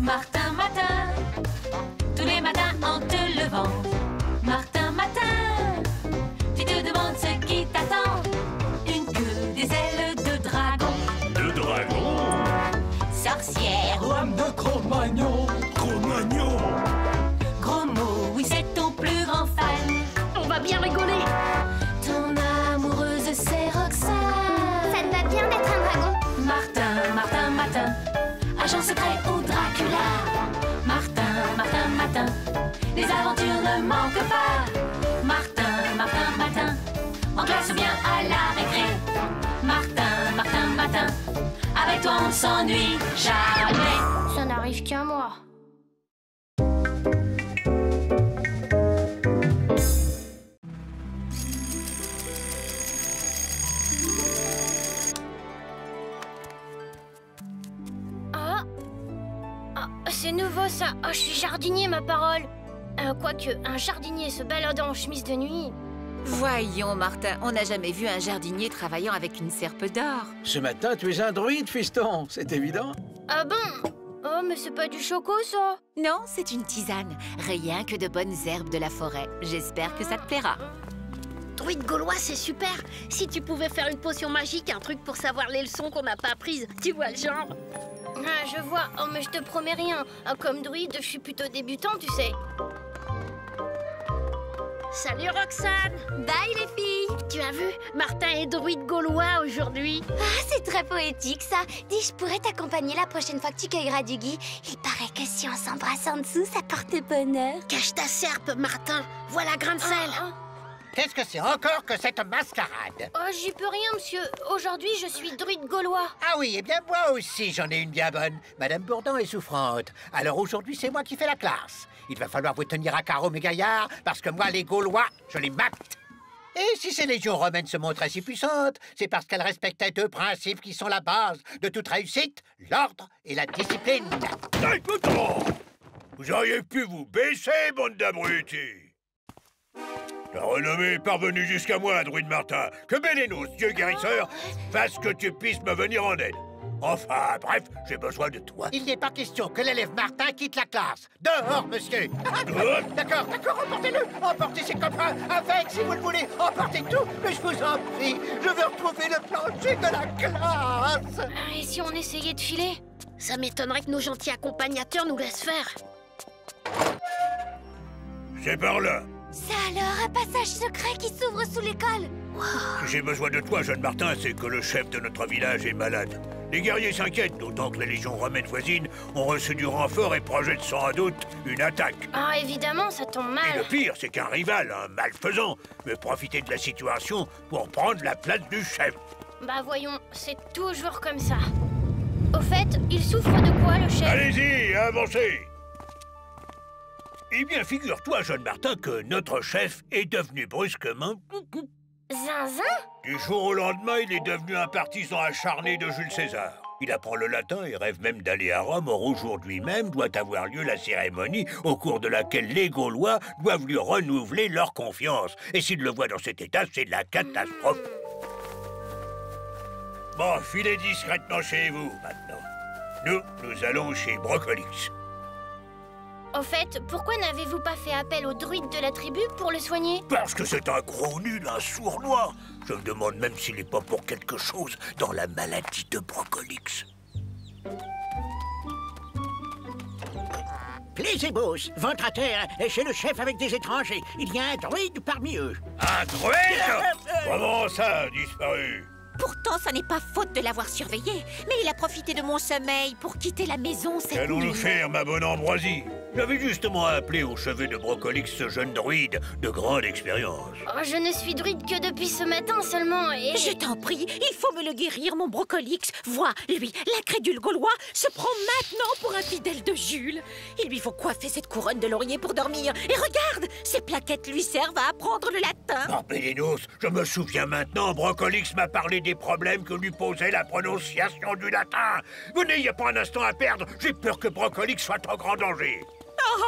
Martin, Matin, tous les matins en te levant. Martin, Matin, tu te demandes ce qui t'attend. Une queue, des ailes de dragon. De dragon? Sorcière. Lame de Cro-Magnon. Cro-Magnon. Gros mot, oui c'est ton plus grand fan. On va bien rigoler. Ton amoureuse c'est Roxane. Ça te va bien d'être un dragon. Martin, Martin, Matin, agent secret ou Dracula. Martin, Martin, Matin, les aventures ne manquent pas. Martin, Martin, Matin, en classe ou bien à la récré. Martin, Martin, Matin, avec toi on ne s'ennuie jamais. Ça n'arrive qu'à moi. C'est nouveau ça. Oh, je suis jardinier, ma parole. Quoique, un jardinier se baladant en chemise de nuit... Voyons, Martin, on n'a jamais vu un jardinier travaillant avec une serpe d'or. Ce matin, tu es un druide, fiston, c'est évident. Ah bon? Oh, mais c'est pas du choco, ça? Non, c'est une tisane. Rien que de bonnes herbes de la forêt. J'espère que ça te plaira. Druide gaulois, c'est super. Si tu pouvais faire une potion magique, un truc pour savoir les leçons qu'on n'a pas apprises, tu vois le genre. Ah, je vois. Oh, mais je te promets rien. Comme druide, je suis plutôt débutant, tu sais. Salut Roxane. Bye les filles. Tu as vu? Martin est druide gaulois aujourd'hui. Ah, c'est très poétique ça. Dis, je pourrais t'accompagner la prochaine fois que tu cueilleras du gui. Il paraît que si on s'embrasse en dessous, ça porte bonheur. Cache ta serpe, Martin. Voilà grain de sel. Qu'est-ce que c'est encore que cette mascarade? Oh, j'y peux rien, monsieur. Aujourd'hui, je suis druide gaulois. Ah oui, eh bien moi aussi, j'en ai une bien bonne. Madame Bourdon est souffrante. Alors aujourd'hui, c'est moi qui fais la classe. Il va falloir vous tenir à carreau, mes gaillards, parce que moi, les Gaulois, je les mate. Et si ces légions romaines se montraient si puissantes, c'est parce qu'elles respectaient deux principes qui sont la base de toute réussite, l'ordre et la discipline. Vous auriez pu vous baisser, bande d'abrutis. La renommée est parvenue jusqu'à moi, druide Martin. Que Bélénos, dieu guérisseur, fasse que tu puisses me venir en aide. Enfin, bref, j'ai besoin de toi. Il n'est pas question que l'élève Martin quitte la classe. Dehors, monsieur. D'accord, emportez-le. Emportez ses copains avec, si vous le voulez. Emportez tout, mais je vous en prie. Je veux retrouver le plancher de la classe. Et si on essayait de filer? Ça m'étonnerait que nos gentils accompagnateurs nous laissent faire. C'est par là. C'est alors un passage secret qui s'ouvre sous l'école. Si j'ai besoin de toi, jeune Martin, c'est que le chef de notre village est malade. Les guerriers s'inquiètent, d'autant que les légions romaines voisines ont reçu du renfort et projettent sans doute une attaque. Ah, évidemment, ça tombe mal. Et le pire, c'est qu'un rival, un malfaisant, veut profiter de la situation pour prendre la place du chef. Bah voyons, c'est toujours comme ça. Au fait, il souffre de quoi, le chef? Allez-y, avancez. Eh bien, figure-toi, jeune Martin, que notre chef est devenu brusquement... Zinzin? Du jour au lendemain, il est devenu un partisan acharné de Jules César. Il apprend le latin et rêve même d'aller à Rome. Or, aujourd'hui même doit avoir lieu la cérémonie au cours de laquelle les Gaulois doivent lui renouveler leur confiance. Et s'il le voit dans cet état, c'est la catastrophe. Bon, filez discrètement chez vous, maintenant. Nous allons chez Brocolix. Au fait, pourquoi n'avez-vous pas fait appel au druide de la tribu pour le soigner? Parce que c'est un gros nul, un sournois. Je me demande même s'il n'est pas pour quelque chose dans la maladie de Brocolix. Plésébos, ventre à terre, est chez le chef avec des étrangers. Il y a un druide parmi eux. Un druide? Comment ça, disparu? Pourtant, ça n'est pas faute de l'avoir surveillé. Mais il a profité de mon sommeil pour quitter la maison cette nuit. Qu'allons-nous faire, ma bonne Ambroisie? J'avais justement appelé au chevet de Brocolix ce jeune druide de grande expérience. Oh, je ne suis druide que depuis ce matin seulement et... Je t'en prie, il faut me le guérir, mon Brocolix. Vois, lui, l'incrédule gaulois, se prend maintenant pour un fidèle de Jules. Il lui faut coiffer cette couronne de laurier pour dormir. Et regarde, ces plaquettes lui servent à apprendre le latin. Ah, Bélénos, je me souviens maintenant, Brocolix m'a parlé des problèmes que lui posait la prononciation du latin. Venez, il n'y a pas un instant à perdre. J'ai peur que Brocolix soit en grand danger.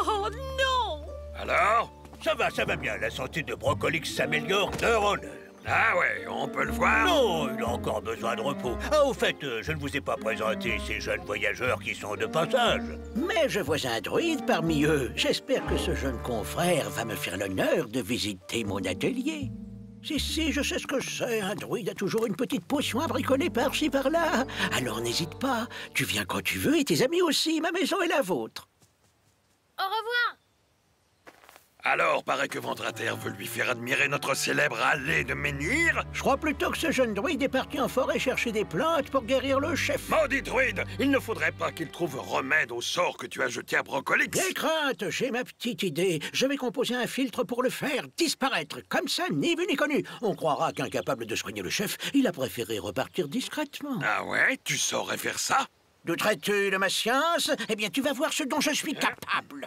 Oh non! Alors? Ça va bien. La santé de Brocolix s'améliore d'heure en heure. Ah ouais, on peut le voir? Non, il a encore besoin de repos. Ah, au fait, je ne vous ai pas présenté ces jeunes voyageurs qui sont de passage. Mais je vois un druide parmi eux. J'espère que ce jeune confrère va me faire l'honneur de visiter mon atelier. Si, je sais ce que c'est. Un druide a toujours une petite potion à bricoler par-ci, par-là. Alors n'hésite pas. Tu viens quand tu veux et tes amis aussi. Ma maison est la vôtre. Au revoir. Alors, paraît que Ventre à terre veut lui faire admirer notre célèbre allée de menhir. Je crois plutôt que ce jeune druide est parti en forêt chercher des plantes pour guérir le chef. Maudit druide! Il ne faudrait pas qu'il trouve remède au sort que tu as jeté à Brocolix. Des craintes, j'ai ma petite idée. Je vais composer un filtre pour le faire disparaître. Comme ça, ni vu ni connu. On croira qu'incapable de soigner le chef, il a préféré repartir discrètement. Ah ouais? Tu saurais faire ça? Douterais-tu de ma science? Eh bien, tu vas voir ce dont je suis capable.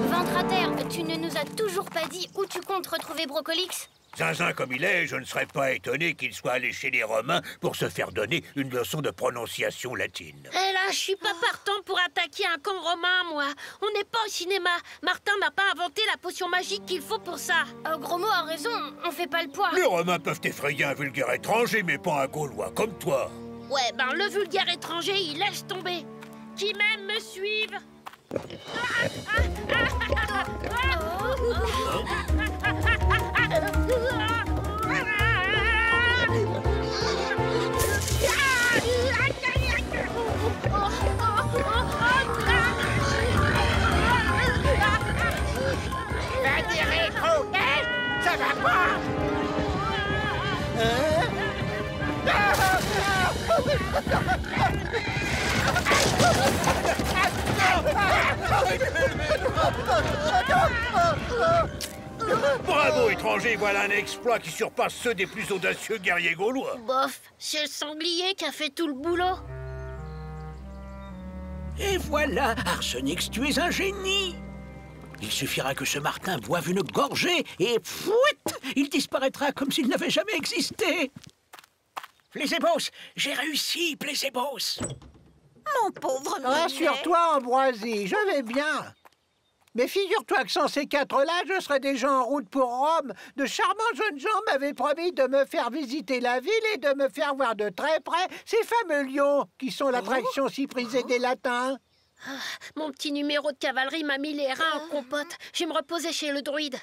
Ventre à terre, tu ne nous as toujours pas dit où tu comptes retrouver Brocolix? Zinzin comme il est, je ne serais pas étonné qu'il soit allé chez les Romains pour se faire donner une leçon de prononciation latine. Et là, je suis pas partant pour attaquer un camp romain, moi. On n'est pas au cinéma. Martin n'a pas inventé la potion magique qu'il faut pour ça. Gros mot a raison, on fait pas le poids. Les Romains peuvent effrayer un vulgaire étranger, mais pas un Gaulois comme toi. Ouais, ben le vulgaire étranger, il laisse tomber. Qui même me suivent. Ça va pas! Bravo, étranger, voilà un exploit qui surpasse ceux des plus audacieux guerriers gaulois. Bof, c'est le sanglier qui a fait tout le boulot. Et voilà, Arsenix, tu es un génie. Il suffira que ce Martin boive une gorgée et fouette, il disparaîtra comme s'il n'avait jamais existé. Plésébos, j'ai réussi, Plésébos. Mon pauvre Minet. Rassure-toi, Ambroisie, je vais bien. Mais figure-toi que sans ces quatre-là, je serais déjà en route pour Rome. De charmants jeunes gens m'avaient promis de me faire visiter la ville et de me faire voir de très près ces fameux lions qui sont l'attraction si prisée des Latins. Mon petit numéro de cavalerie m'a mis les reins en compote. Je vais me reposer chez le druide.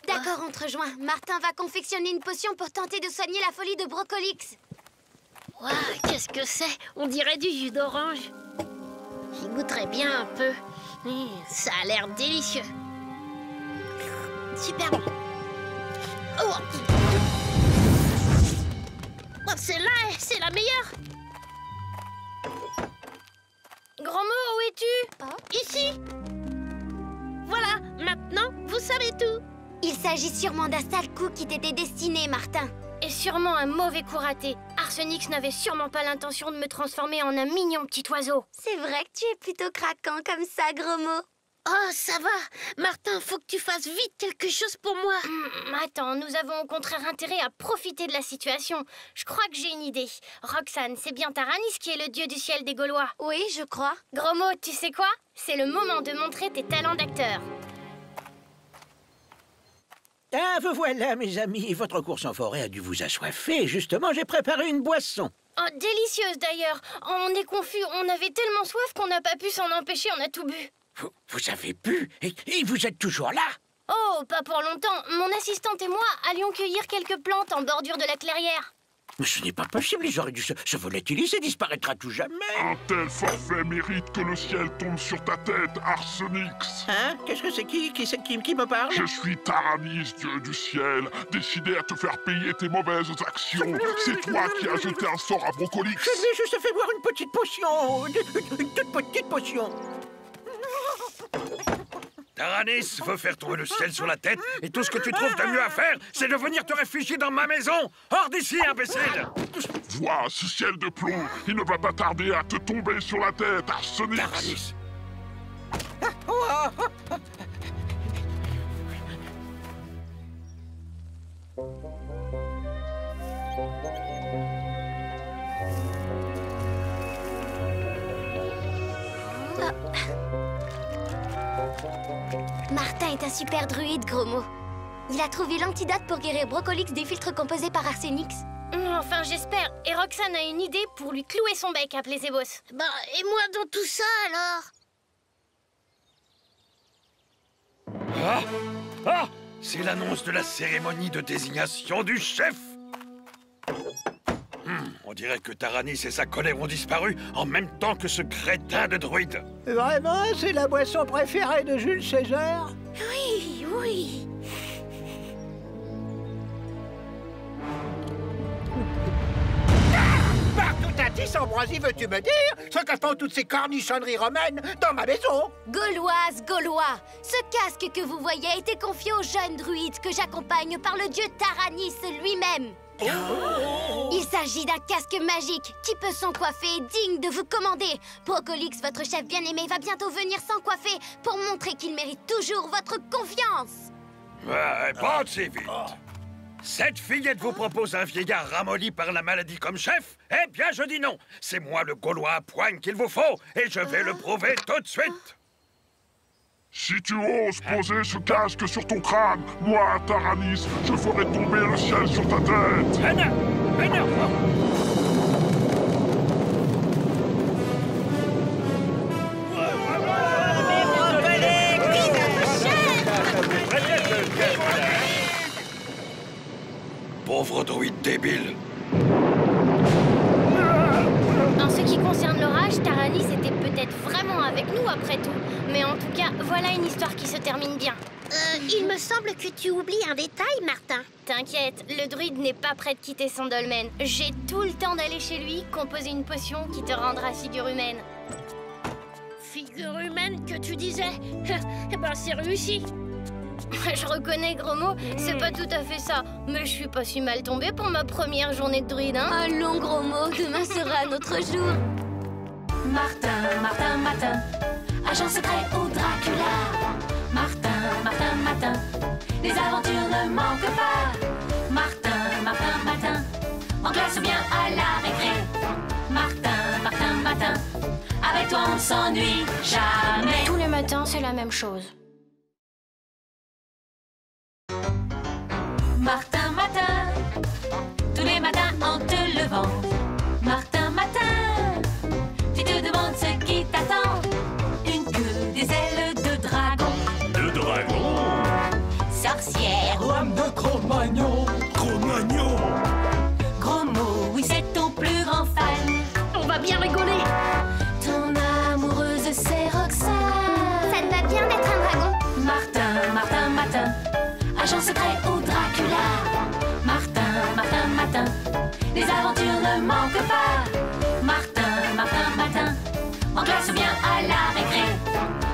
D'accord, on te rejoint. Martin va confectionner une potion pour tenter de soigner la folie de Brocolix. Waouh, qu'est-ce que c'est? On dirait du jus d'orange. J'y goûterais bien un peu. Ça a l'air délicieux. Super bon. Oh, celle-là, c'est la meilleure. Grand mot, où es-tu? Ici. Voilà, maintenant, vous savez tout. Il s'agit sûrement d'un sale coup qui t'était destiné, Martin. Et sûrement un mauvais coup raté. Arsenix n'avait sûrement pas l'intention de me transformer en un mignon petit oiseau. C'est vrai que tu es plutôt craquant comme ça, gros mot. Oh, ça va. Martin, faut que tu fasses vite quelque chose pour moi. Attends, nous avons au contraire intérêt à profiter de la situation. Je crois que j'ai une idée. Roxane, c'est bien Taranis qui est le dieu du ciel des Gaulois. Oui, je crois. Gros mot, tu sais quoi? C'est le moment de montrer tes talents d'acteur. Ah, vous voilà, mes amis. Votre course en forêt a dû vous assoiffer. Justement, j'ai préparé une boisson. Oh, délicieuse d'ailleurs. On est confus. On avait tellement soif qu'on n'a pas pu s'en empêcher. On a tout bu. Vous avez bu et vous êtes toujours là? Oh, pas pour longtemps. Mon assistante et moi allions cueillir quelques plantes en bordure de la clairière. Mais ce n'est pas possible. Ils auraient dû se volatiliser, disparaîtra tout jamais. Un tel forfait mérite que le ciel tombe sur ta tête, Arsenix. Hein? Qu'est-ce que c'est? Qui me parle? Je suis Taranis, dieu du ciel, décidé à te faire payer tes mauvaises actions. C'est toi qui as jeté un sort à Brocolix. Je lui ai juste fait boire une petite potion. Une toute petite potion. Taranis veut faire tomber le ciel sur la tête et tout ce que tu trouves de mieux à faire, c'est de venir te réfugier dans ma maison. Hors d'ici, imbécile! Vois ce ciel de plomb, il ne va pas tarder à te tomber sur la tête, Arsenix. Taranis. Martin est un super druide, gros mot. Il a trouvé l'antidote pour guérir Brocolix des filtres composés par Arsenix. Enfin, j'espère. Et Roxane a une idée pour lui clouer son bec à Plésébos. Bah, et moi dans tout ça, alors? Ah! C'est l'annonce de la cérémonie de désignation du chef! On dirait que Taranis et sa colère ont disparu en même temps que ce crétin de druide. Vraiment, c'est la boisson préférée de Jules César? Oui, oui. Partout à 10, Ambroisie, veux-tu me dire? Se cachent toutes ces cornichonneries romaines dans ma maison? Gauloise, Gaulois, ce casque que vous voyez a été confié au jeune druide que j'accompagne par le dieu Taranis lui-même. Il s'agit d'un casque magique qui peut s'encoiffer et digne de vous commander. Brocolix, votre chef bien-aimé, va bientôt venir s'encoiffer pour montrer qu'il mérite toujours votre confiance. Ouais, pas si vite. Cette fillette vous propose un vieillard ramolli par la maladie comme chef? Eh bien, je dis non. C'est moi le Gaulois à poigne qu'il vous faut et je vais le prouver tout de suite. Si tu oses poser ce casque sur ton crâne, moi, Taranis, je ferai tomber le ciel sur ta tête. Pauvre druide débile. En ce qui concerne l'orage, Taranis était peut-être vraiment avec nous après tout. Mais en tout cas, voilà une histoire qui se termine bien. Il me semble que tu oublies un détail, Martin. T'inquiète, le druide n'est pas prêt de quitter son dolmen. J'ai tout le temps d'aller chez lui, composer une potion qui te rendra figure humaine. Figure humaine que tu disais? Eh ben, c'est réussi. Je reconnais, gros mot, c'est pas tout à fait ça. Mais je suis pas si mal tombée pour ma première journée de druide, hein? Allons, gros mot, demain sera un autre jour. Martin, Martin, Matin, agent secret au Dracula. Martin, Martin, Matin, les aventures ne manquent pas. Martin, Martin, Matin, en classe ou bien à la récré. Martin, Martin, Matin, avec toi on ne s'ennuie jamais. Tous les matins, c'est la même chose. Martin, Matin, tous les matins en te levant. Martin, Matin, tu te demandes ce qui t'attend. Une queue, des ailes de dragon. De dragon? Sorcière. Lame de Cro-Magnon. Cro-Magnon? Gros mot, oui c'est ton plus grand fan. On va bien rigoler. Ton amoureuse c'est Roxane. Ça te va bien d'être un dragon. Martin, Martin, Matin, agent secret au Dracula. Martin, Martin, Matin, les aventures ne manquent pas. Martin, Martin, Matin, en classe ou bien à la récré.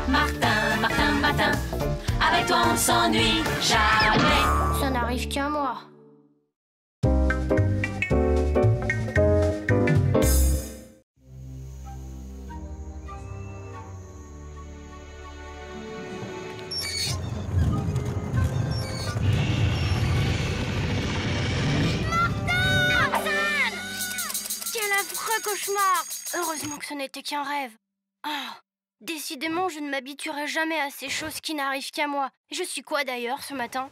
Martin, Martin, Matin, avec toi on ne s'ennuie jamais. Ça n'arrive qu'à moi. Quel affreux cauchemar! Heureusement que ce n'était qu'un rêve. Ah, décidément, je ne m'habituerai jamais à ces choses qui n'arrivent qu'à moi. Je suis quoi d'ailleurs ce matin?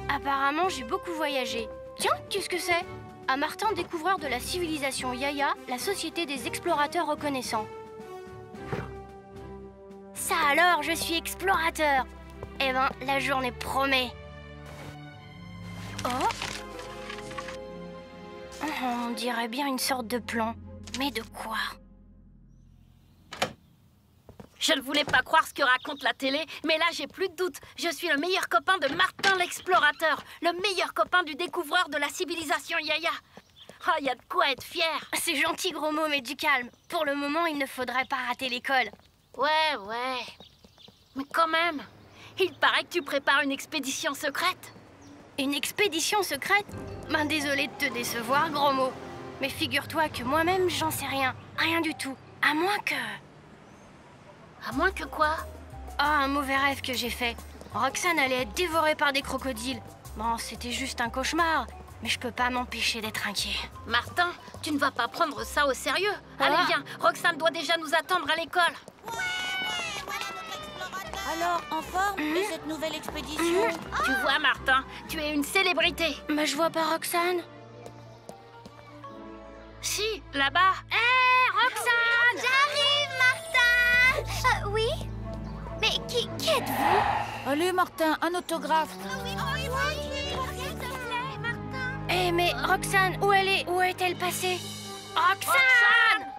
Apparemment, j'ai beaucoup voyagé. Tiens, qu'est-ce que c'est? À Martin, découvreur de la civilisation Yaya, la société des explorateurs reconnaissants. Ça alors, je suis explorateur. Eh ben, la journée promet. Oh! On dirait bien une sorte de plan. Mais de quoi? Je ne voulais pas croire ce que raconte la télé, mais là j'ai plus de doute. Je suis le meilleur copain de Martin l'explorateur, le meilleur copain du découvreur de la civilisation Yaya. Ah, y a de quoi être fier. C'est gentil, gros mot, mais du calme. Pour le moment, il ne faudrait pas rater l'école. Ouais. Mais quand même, il paraît que tu prépares une expédition secrète. Une expédition secrète? Ben désolé de te décevoir, gros mot. Mais figure-toi que moi-même, j'en sais rien. Rien du tout. À moins que... À moins que quoi? Ah, un mauvais rêve que j'ai fait. Roxane allait être dévorée par des crocodiles. Bon, c'était juste un cauchemar. Mais je peux pas m'empêcher d'être inquiet. Martin, tu ne vas pas prendre ça au sérieux. Allez, viens, Roxane doit déjà nous attendre à l'école. Alors, en forme de cette nouvelle expédition? Tu vois, Martin, tu es une célébrité. Mais je vois pas Roxane. Si, là-bas. Hé, Roxane! J'arrive, Martin! Oui? Mais qui êtes-vous? Allez, Martin, un autographe. Eh, mais Roxane, où elle est? Où est-elle passée? Roxane!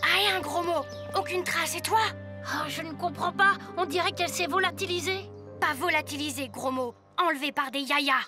Ah, un gros mot. Aucune trace, et toi? Oh, je ne comprends pas. On dirait qu'elle s'est volatilisée. Pas volatilisée, gros mot. Enlevée par des yayas.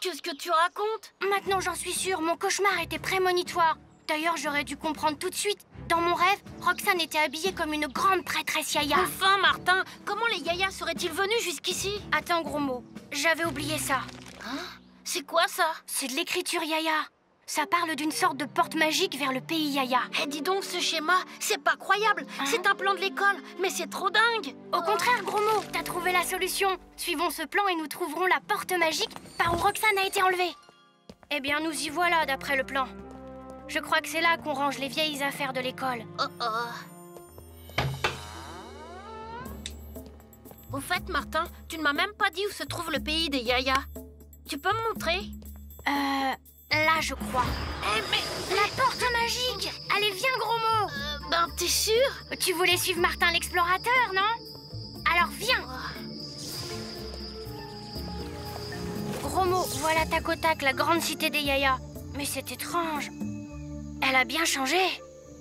Qu'est-ce que tu racontes? Maintenant, j'en suis sûre, mon cauchemar était prémonitoire. D'ailleurs, j'aurais dû comprendre tout de suite. Dans mon rêve, Roxane était habillée comme une grande prêtresse yaya. Enfin, Martin, comment les yayas seraient-ils venus jusqu'ici? Attends, gros mot, j'avais oublié ça. Hein? C'est quoi ça? C'est de l'écriture yaya. Ça parle d'une sorte de porte magique vers le pays yaya. Eh, dis donc, ce schéma, c'est pas croyable. C'est un plan de l'école, mais c'est trop dingue. Au contraire, gros mot, t'as trouvé la solution. Suivons ce plan et nous trouverons la porte magique par où Roxane a été enlevée. Eh bien, nous y voilà d'après le plan. Je crois que c'est là qu'on range les vieilles affaires de l'école. Au fait, Martin, tu ne m'as même pas dit où se trouve le pays des yayas. Tu peux me montrer? Là, je crois. Eh, mais... La porte magique! Allez, viens, gros mot! Ben, t'es sûr? Tu voulais suivre Martin l'explorateur, non? Alors, viens! Gros mot, voilà tac au tac la grande cité des yayas. Mais c'est étrange. Elle a bien changé.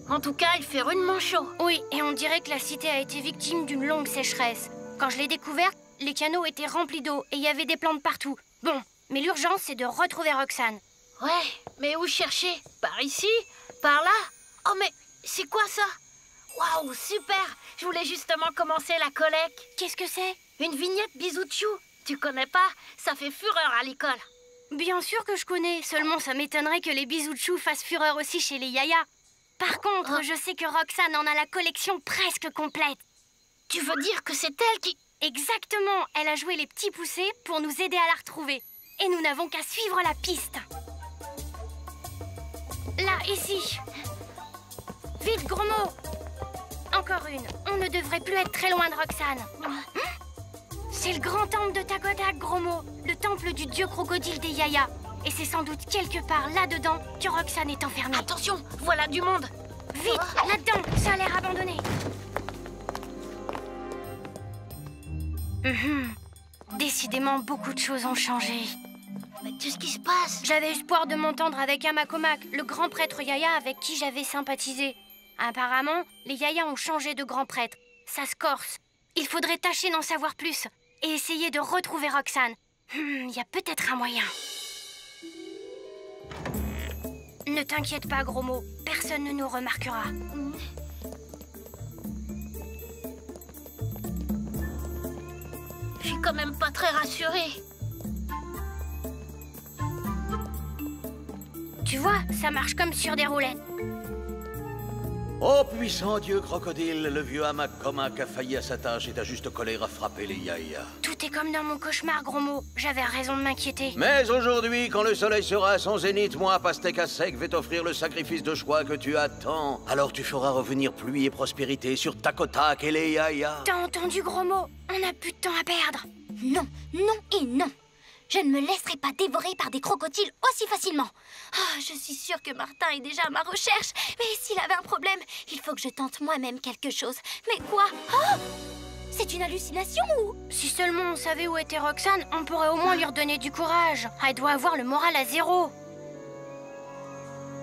En tout cas, il fait rudement chaud. Oui, et on dirait que la cité a été victime d'une longue sécheresse. Quand je l'ai découverte, les canaux étaient remplis d'eau et il y avait des plantes partout. Bon, mais l'urgence, c'est de retrouver Roxane. Ouais, mais où chercher? Par ici? Par là? Oh, mais c'est quoi ça? Waouh, super! Je voulais justement commencer la collecte. Qu'est-ce que c'est? Une vignette Bisouchou. Tu connais pas? Ça fait fureur à l'école. Bien sûr que je connais, seulement ça m'étonnerait que les Bisouchou fassent fureur aussi chez les yayas. Par contre, je sais que Roxane en a la collection presque complète. Tu veux dire que c'est elle qui... Exactement, elle a joué les petits poussés pour nous aider à la retrouver. Et nous n'avons qu'à suivre la piste. Là, ici. Vite, gros mot. Encore une. On ne devrait plus être très loin de Roxane. C'est le grand temple de Takotak, gros mot. Le temple du dieu crocodile des Yaya. Et c'est sans doute quelque part là-dedans que Roxane est enfermée. Attention, voilà du monde. Vite, là-dedans, ça a l'air abandonné. Décidément, beaucoup de choses ont changé. Mais qu'est-ce qui se passe? J'avais espoir de m'entendre avec Amakomak, le grand prêtre Yaya avec qui j'avais sympathisé. Apparemment, les Yaya ont changé de grand prêtre. Ça se corse. Il faudrait tâcher d'en savoir plus et essayer de retrouver Roxane. Il y a peut-être un moyen. Ne t'inquiète pas, gros mot. Personne ne nous remarquera. Je suis quand même pas très rassurée. Tu vois, ça marche comme sur des roulettes. Oh puissant dieu crocodile, le vieux Amakomak a failli à sa tâche et ta juste colère a frappé les Yaya. Tout est comme dans mon cauchemar, gros mot. J'avais raison de m'inquiéter. Mais aujourd'hui, quand le soleil sera à son zénith, moi, Pastèque à sec, vais t'offrir le sacrifice de choix que tu attends. Alors tu feras revenir pluie et prospérité sur Takotak et les Yaya. T'as entendu, gros mot? On n'a plus de temps à perdre. Non, non et non. Je ne me laisserai pas dévorer par des crocodiles aussi facilement. Oh, je suis sûre que Martin est déjà à ma recherche. Mais s'il avait un problème, il faut que je tente moi-même quelque chose. Mais quoi? Oh! C'est une hallucination ou... Si seulement on savait où était Roxane, on pourrait au moins lui redonner du courage. Elle doit avoir le moral à zéro.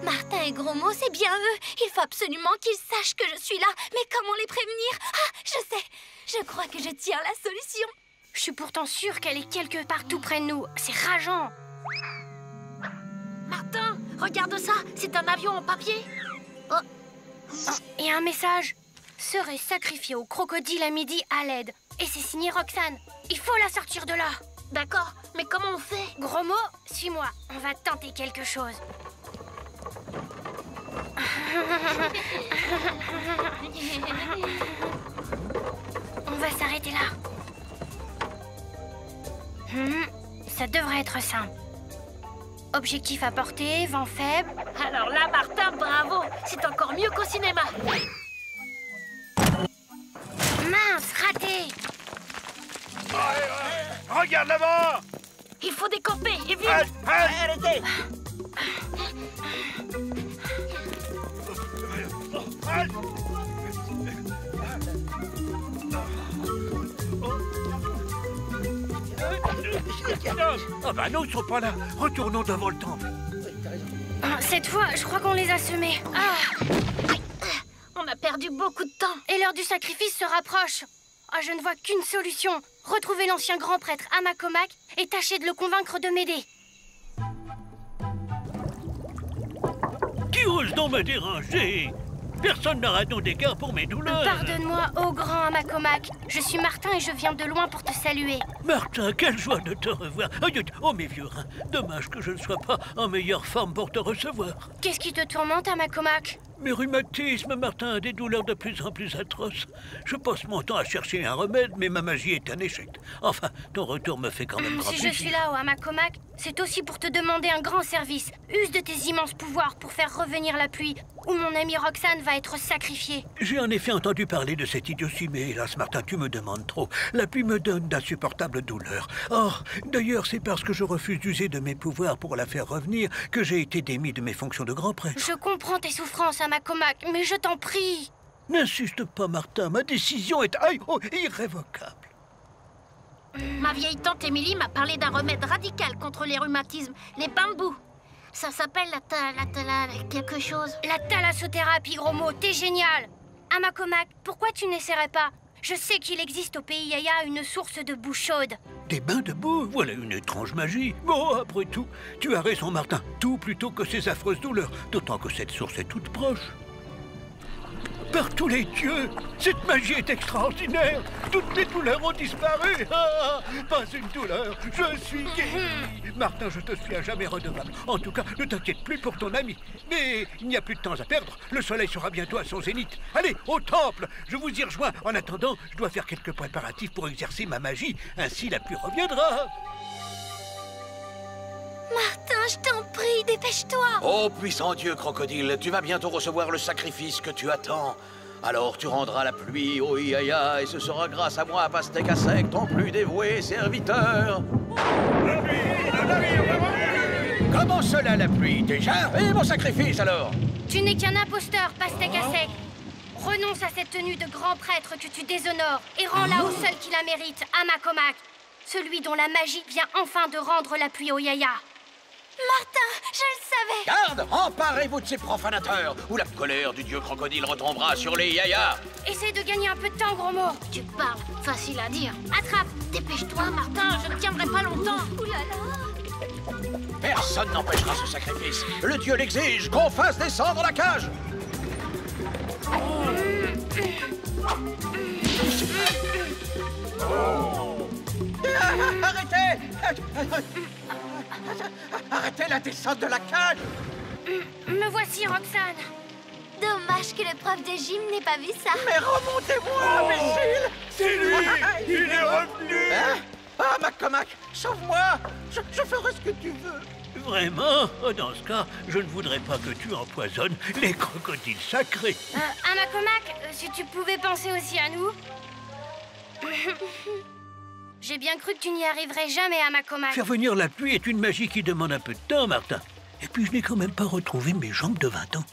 Martin et Gros Mot, c'est bien eux. Il faut absolument qu'ils sachent que je suis là. Mais comment les prévenir? Ah, je sais. Je crois que je tiens la solution. Je suis pourtant sûre qu'elle est quelque part tout près de nous. C'est rageant. Martin, regarde ça. C'est un avion en papier. Oh, et un message. Serait sacrifié au crocodile à midi à l'aide. Et c'est signé Roxane. Il faut la sortir de là. D'accord, mais comment on fait? Gros mot, suis-moi. On va tenter quelque chose. On va s'arrêter là. Ça devrait être simple. Objectif à portée, vent faible. Alors là, Martin, bravo. C'est encore mieux qu'au cinéma. Mince, raté. Regarde là-bas. Il faut décamper, et vite. Arrêtez. Ah bah non, ils sont pas là. Retournons devant le temple. Cette fois, je crois qu'on les a semés. Ah, on a perdu beaucoup de temps. Et l'heure du sacrifice se rapproche. Ah, je ne vois qu'une solution. Retrouver l'ancien grand prêtre Amakomak et tâcher de le convaincre de m'aider. Qui ose donc me déranger? Personne n'aura donc d'égard pour mes douleurs. Pardonne-moi, ô grand Amakomak. Je suis Martin et je viens de loin pour te saluer. Martin, quelle joie de te revoir. Oh, mes vieux reins, dommage que je ne sois pas en meilleure forme pour te recevoir. Qu'est-ce qui te tourmente, Amakomak? Mes rhumatismes, Martin, des douleurs de plus en plus atroces. Je passe mon temps à chercher un remède, mais ma magie est un échec. Enfin, ton retour me fait quand même grand plaisir. Si je suis là, ô Amakomak, c'est aussi pour te demander un grand service. Use de tes immenses pouvoirs pour faire revenir la pluie, ou mon ami Roxane va être sacrifiée. J'ai en effet entendu parler de cette idiotie, mais hélas, Martin, tu me demandes trop. La pluie me donne d'insupportables douleurs. Or, d'ailleurs, c'est parce que je refuse d'user de mes pouvoirs pour la faire revenir que j'ai été démis de mes fonctions de grand prêtre. Je comprends tes souffrances, Amakomak, mais je t'en prie. N'insiste pas, Martin, ma décision est irrévocable. Ma vieille tante Émilie m'a parlé d'un remède radical contre les rhumatismes, les bains de boue. Ça s'appelle quelque chose. La thalassothérapie, gros mot, t'es génial. Amakomak, pourquoi tu n'essaierais pas? Je sais qu'il existe au pays Yaya une source de boue chaude. Des bains de boue? Voilà une étrange magie. Bon, après tout, tu as raison, Martin. Tout plutôt que ces affreuses douleurs. D'autant que cette source est toute proche. Par tous les dieux, cette magie est extraordinaire. Toutes les douleurs ont disparu. Ah, pas une douleur, je suis guéri. Martin, je te suis à jamais redevable. En tout cas, ne t'inquiète plus pour ton ami. Mais il n'y a plus de temps à perdre. Le soleil sera bientôt à son zénith. Allez, au temple, je vous y rejoins. En attendant, je dois faire quelques préparatifs pour exercer ma magie. Ainsi, la pluie reviendra. Martin, je t'en prie, dépêche-toi. Oh, puissant dieu crocodile, tu vas bientôt recevoir le sacrifice que tu attends. Alors tu rendras la pluie au Yaya et ce sera grâce à moi, Pastèque à sec, ton plus dévoué serviteur. Comment cela, la pluie, déjà? Et mon sacrifice, alors? Tu n'es qu'un imposteur, Pastèque à sec. Renonce à cette tenue de grand prêtre que tu déshonores et rends-la au seul qui la mérite, Amakomak, celui dont la magie vient enfin de rendre la pluie au Yaya. Martin, je le savais. Garde, emparez-vous de ces profanateurs, ou la colère du dieu crocodile retombera sur les Yaya. Essaye de gagner un peu de temps, gros mot. Tu parles, facile à dire. Attrape. Dépêche-toi, Martin, je ne tiendrai pas longtemps. Ouh là là. Personne n'empêchera ce sacrifice. Le dieu l'exige, qu'on fasse descendre la cage. Arrêtez! Arrêtez la descente de la cage! Me voici, Roxane. Dommage que le prof de gym n'ait pas vu ça. Mais remontez-moi, imbécile! C'est lui! Il est revenu! Hein? Ah, Macomac, sauve-moi! Je ferai ce que tu veux. Vraiment? Dans ce cas, je ne voudrais pas que tu empoisonnes les crocodiles sacrés. Amakomak, si tu pouvais penser aussi à nous. J'ai bien cru que tu n'y arriverais jamais, Amakomak. Faire venir la pluie est une magie qui demande un peu de temps, Martin. Et puis je n'ai quand même pas retrouvé mes jambes de 20 ans.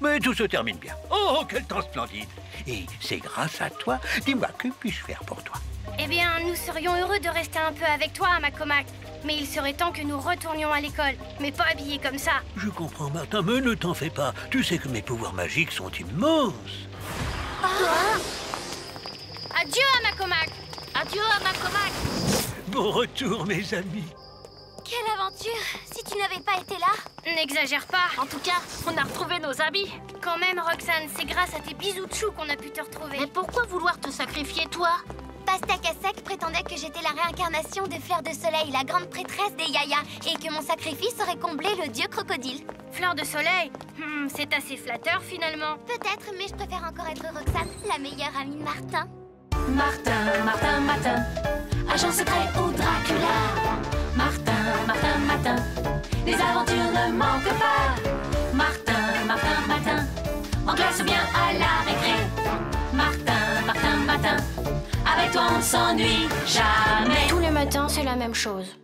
Mais tout se termine bien. Oh, quel temps splendide! Et c'est grâce à toi. Dis-moi, que puis-je faire pour toi? Eh bien, nous serions heureux de rester un peu avec toi, Amakomak. Mais il serait temps que nous retournions à l'école, mais pas habillés comme ça. Je comprends, Martin, mais ne t'en fais pas. Tu sais que mes pouvoirs magiques sont immenses. Adieu, Amakomak. Adieu, Amakomak. Bon retour, mes amis. Quelle aventure! Si tu n'avais pas été là... N'exagère pas. En tout cas, on a retrouvé nos habits. Quand même, Roxane, c'est grâce à tes bisous de chou qu'on a pu te retrouver. Mais pourquoi vouloir te sacrifier, toi? Pastèque à sec prétendait que j'étais la réincarnation de Fleur de Soleil, la grande prêtresse des Yaya, et que mon sacrifice aurait comblé le dieu crocodile. Fleur de Soleil? C'est assez flatteur, finalement. Peut-être, mais je préfère encore être Roxane, la meilleure amie de Martin. Martin, Martin, Martin, agent secret au Dracula. Martin, Martin, Martin, les aventures ne manquent pas. Martin, Martin, Martin, en classe ou bien à la récré. Martin, Martin, Martin, avec toi on ne s'ennuie jamais. Tous les matins, c'est la même chose.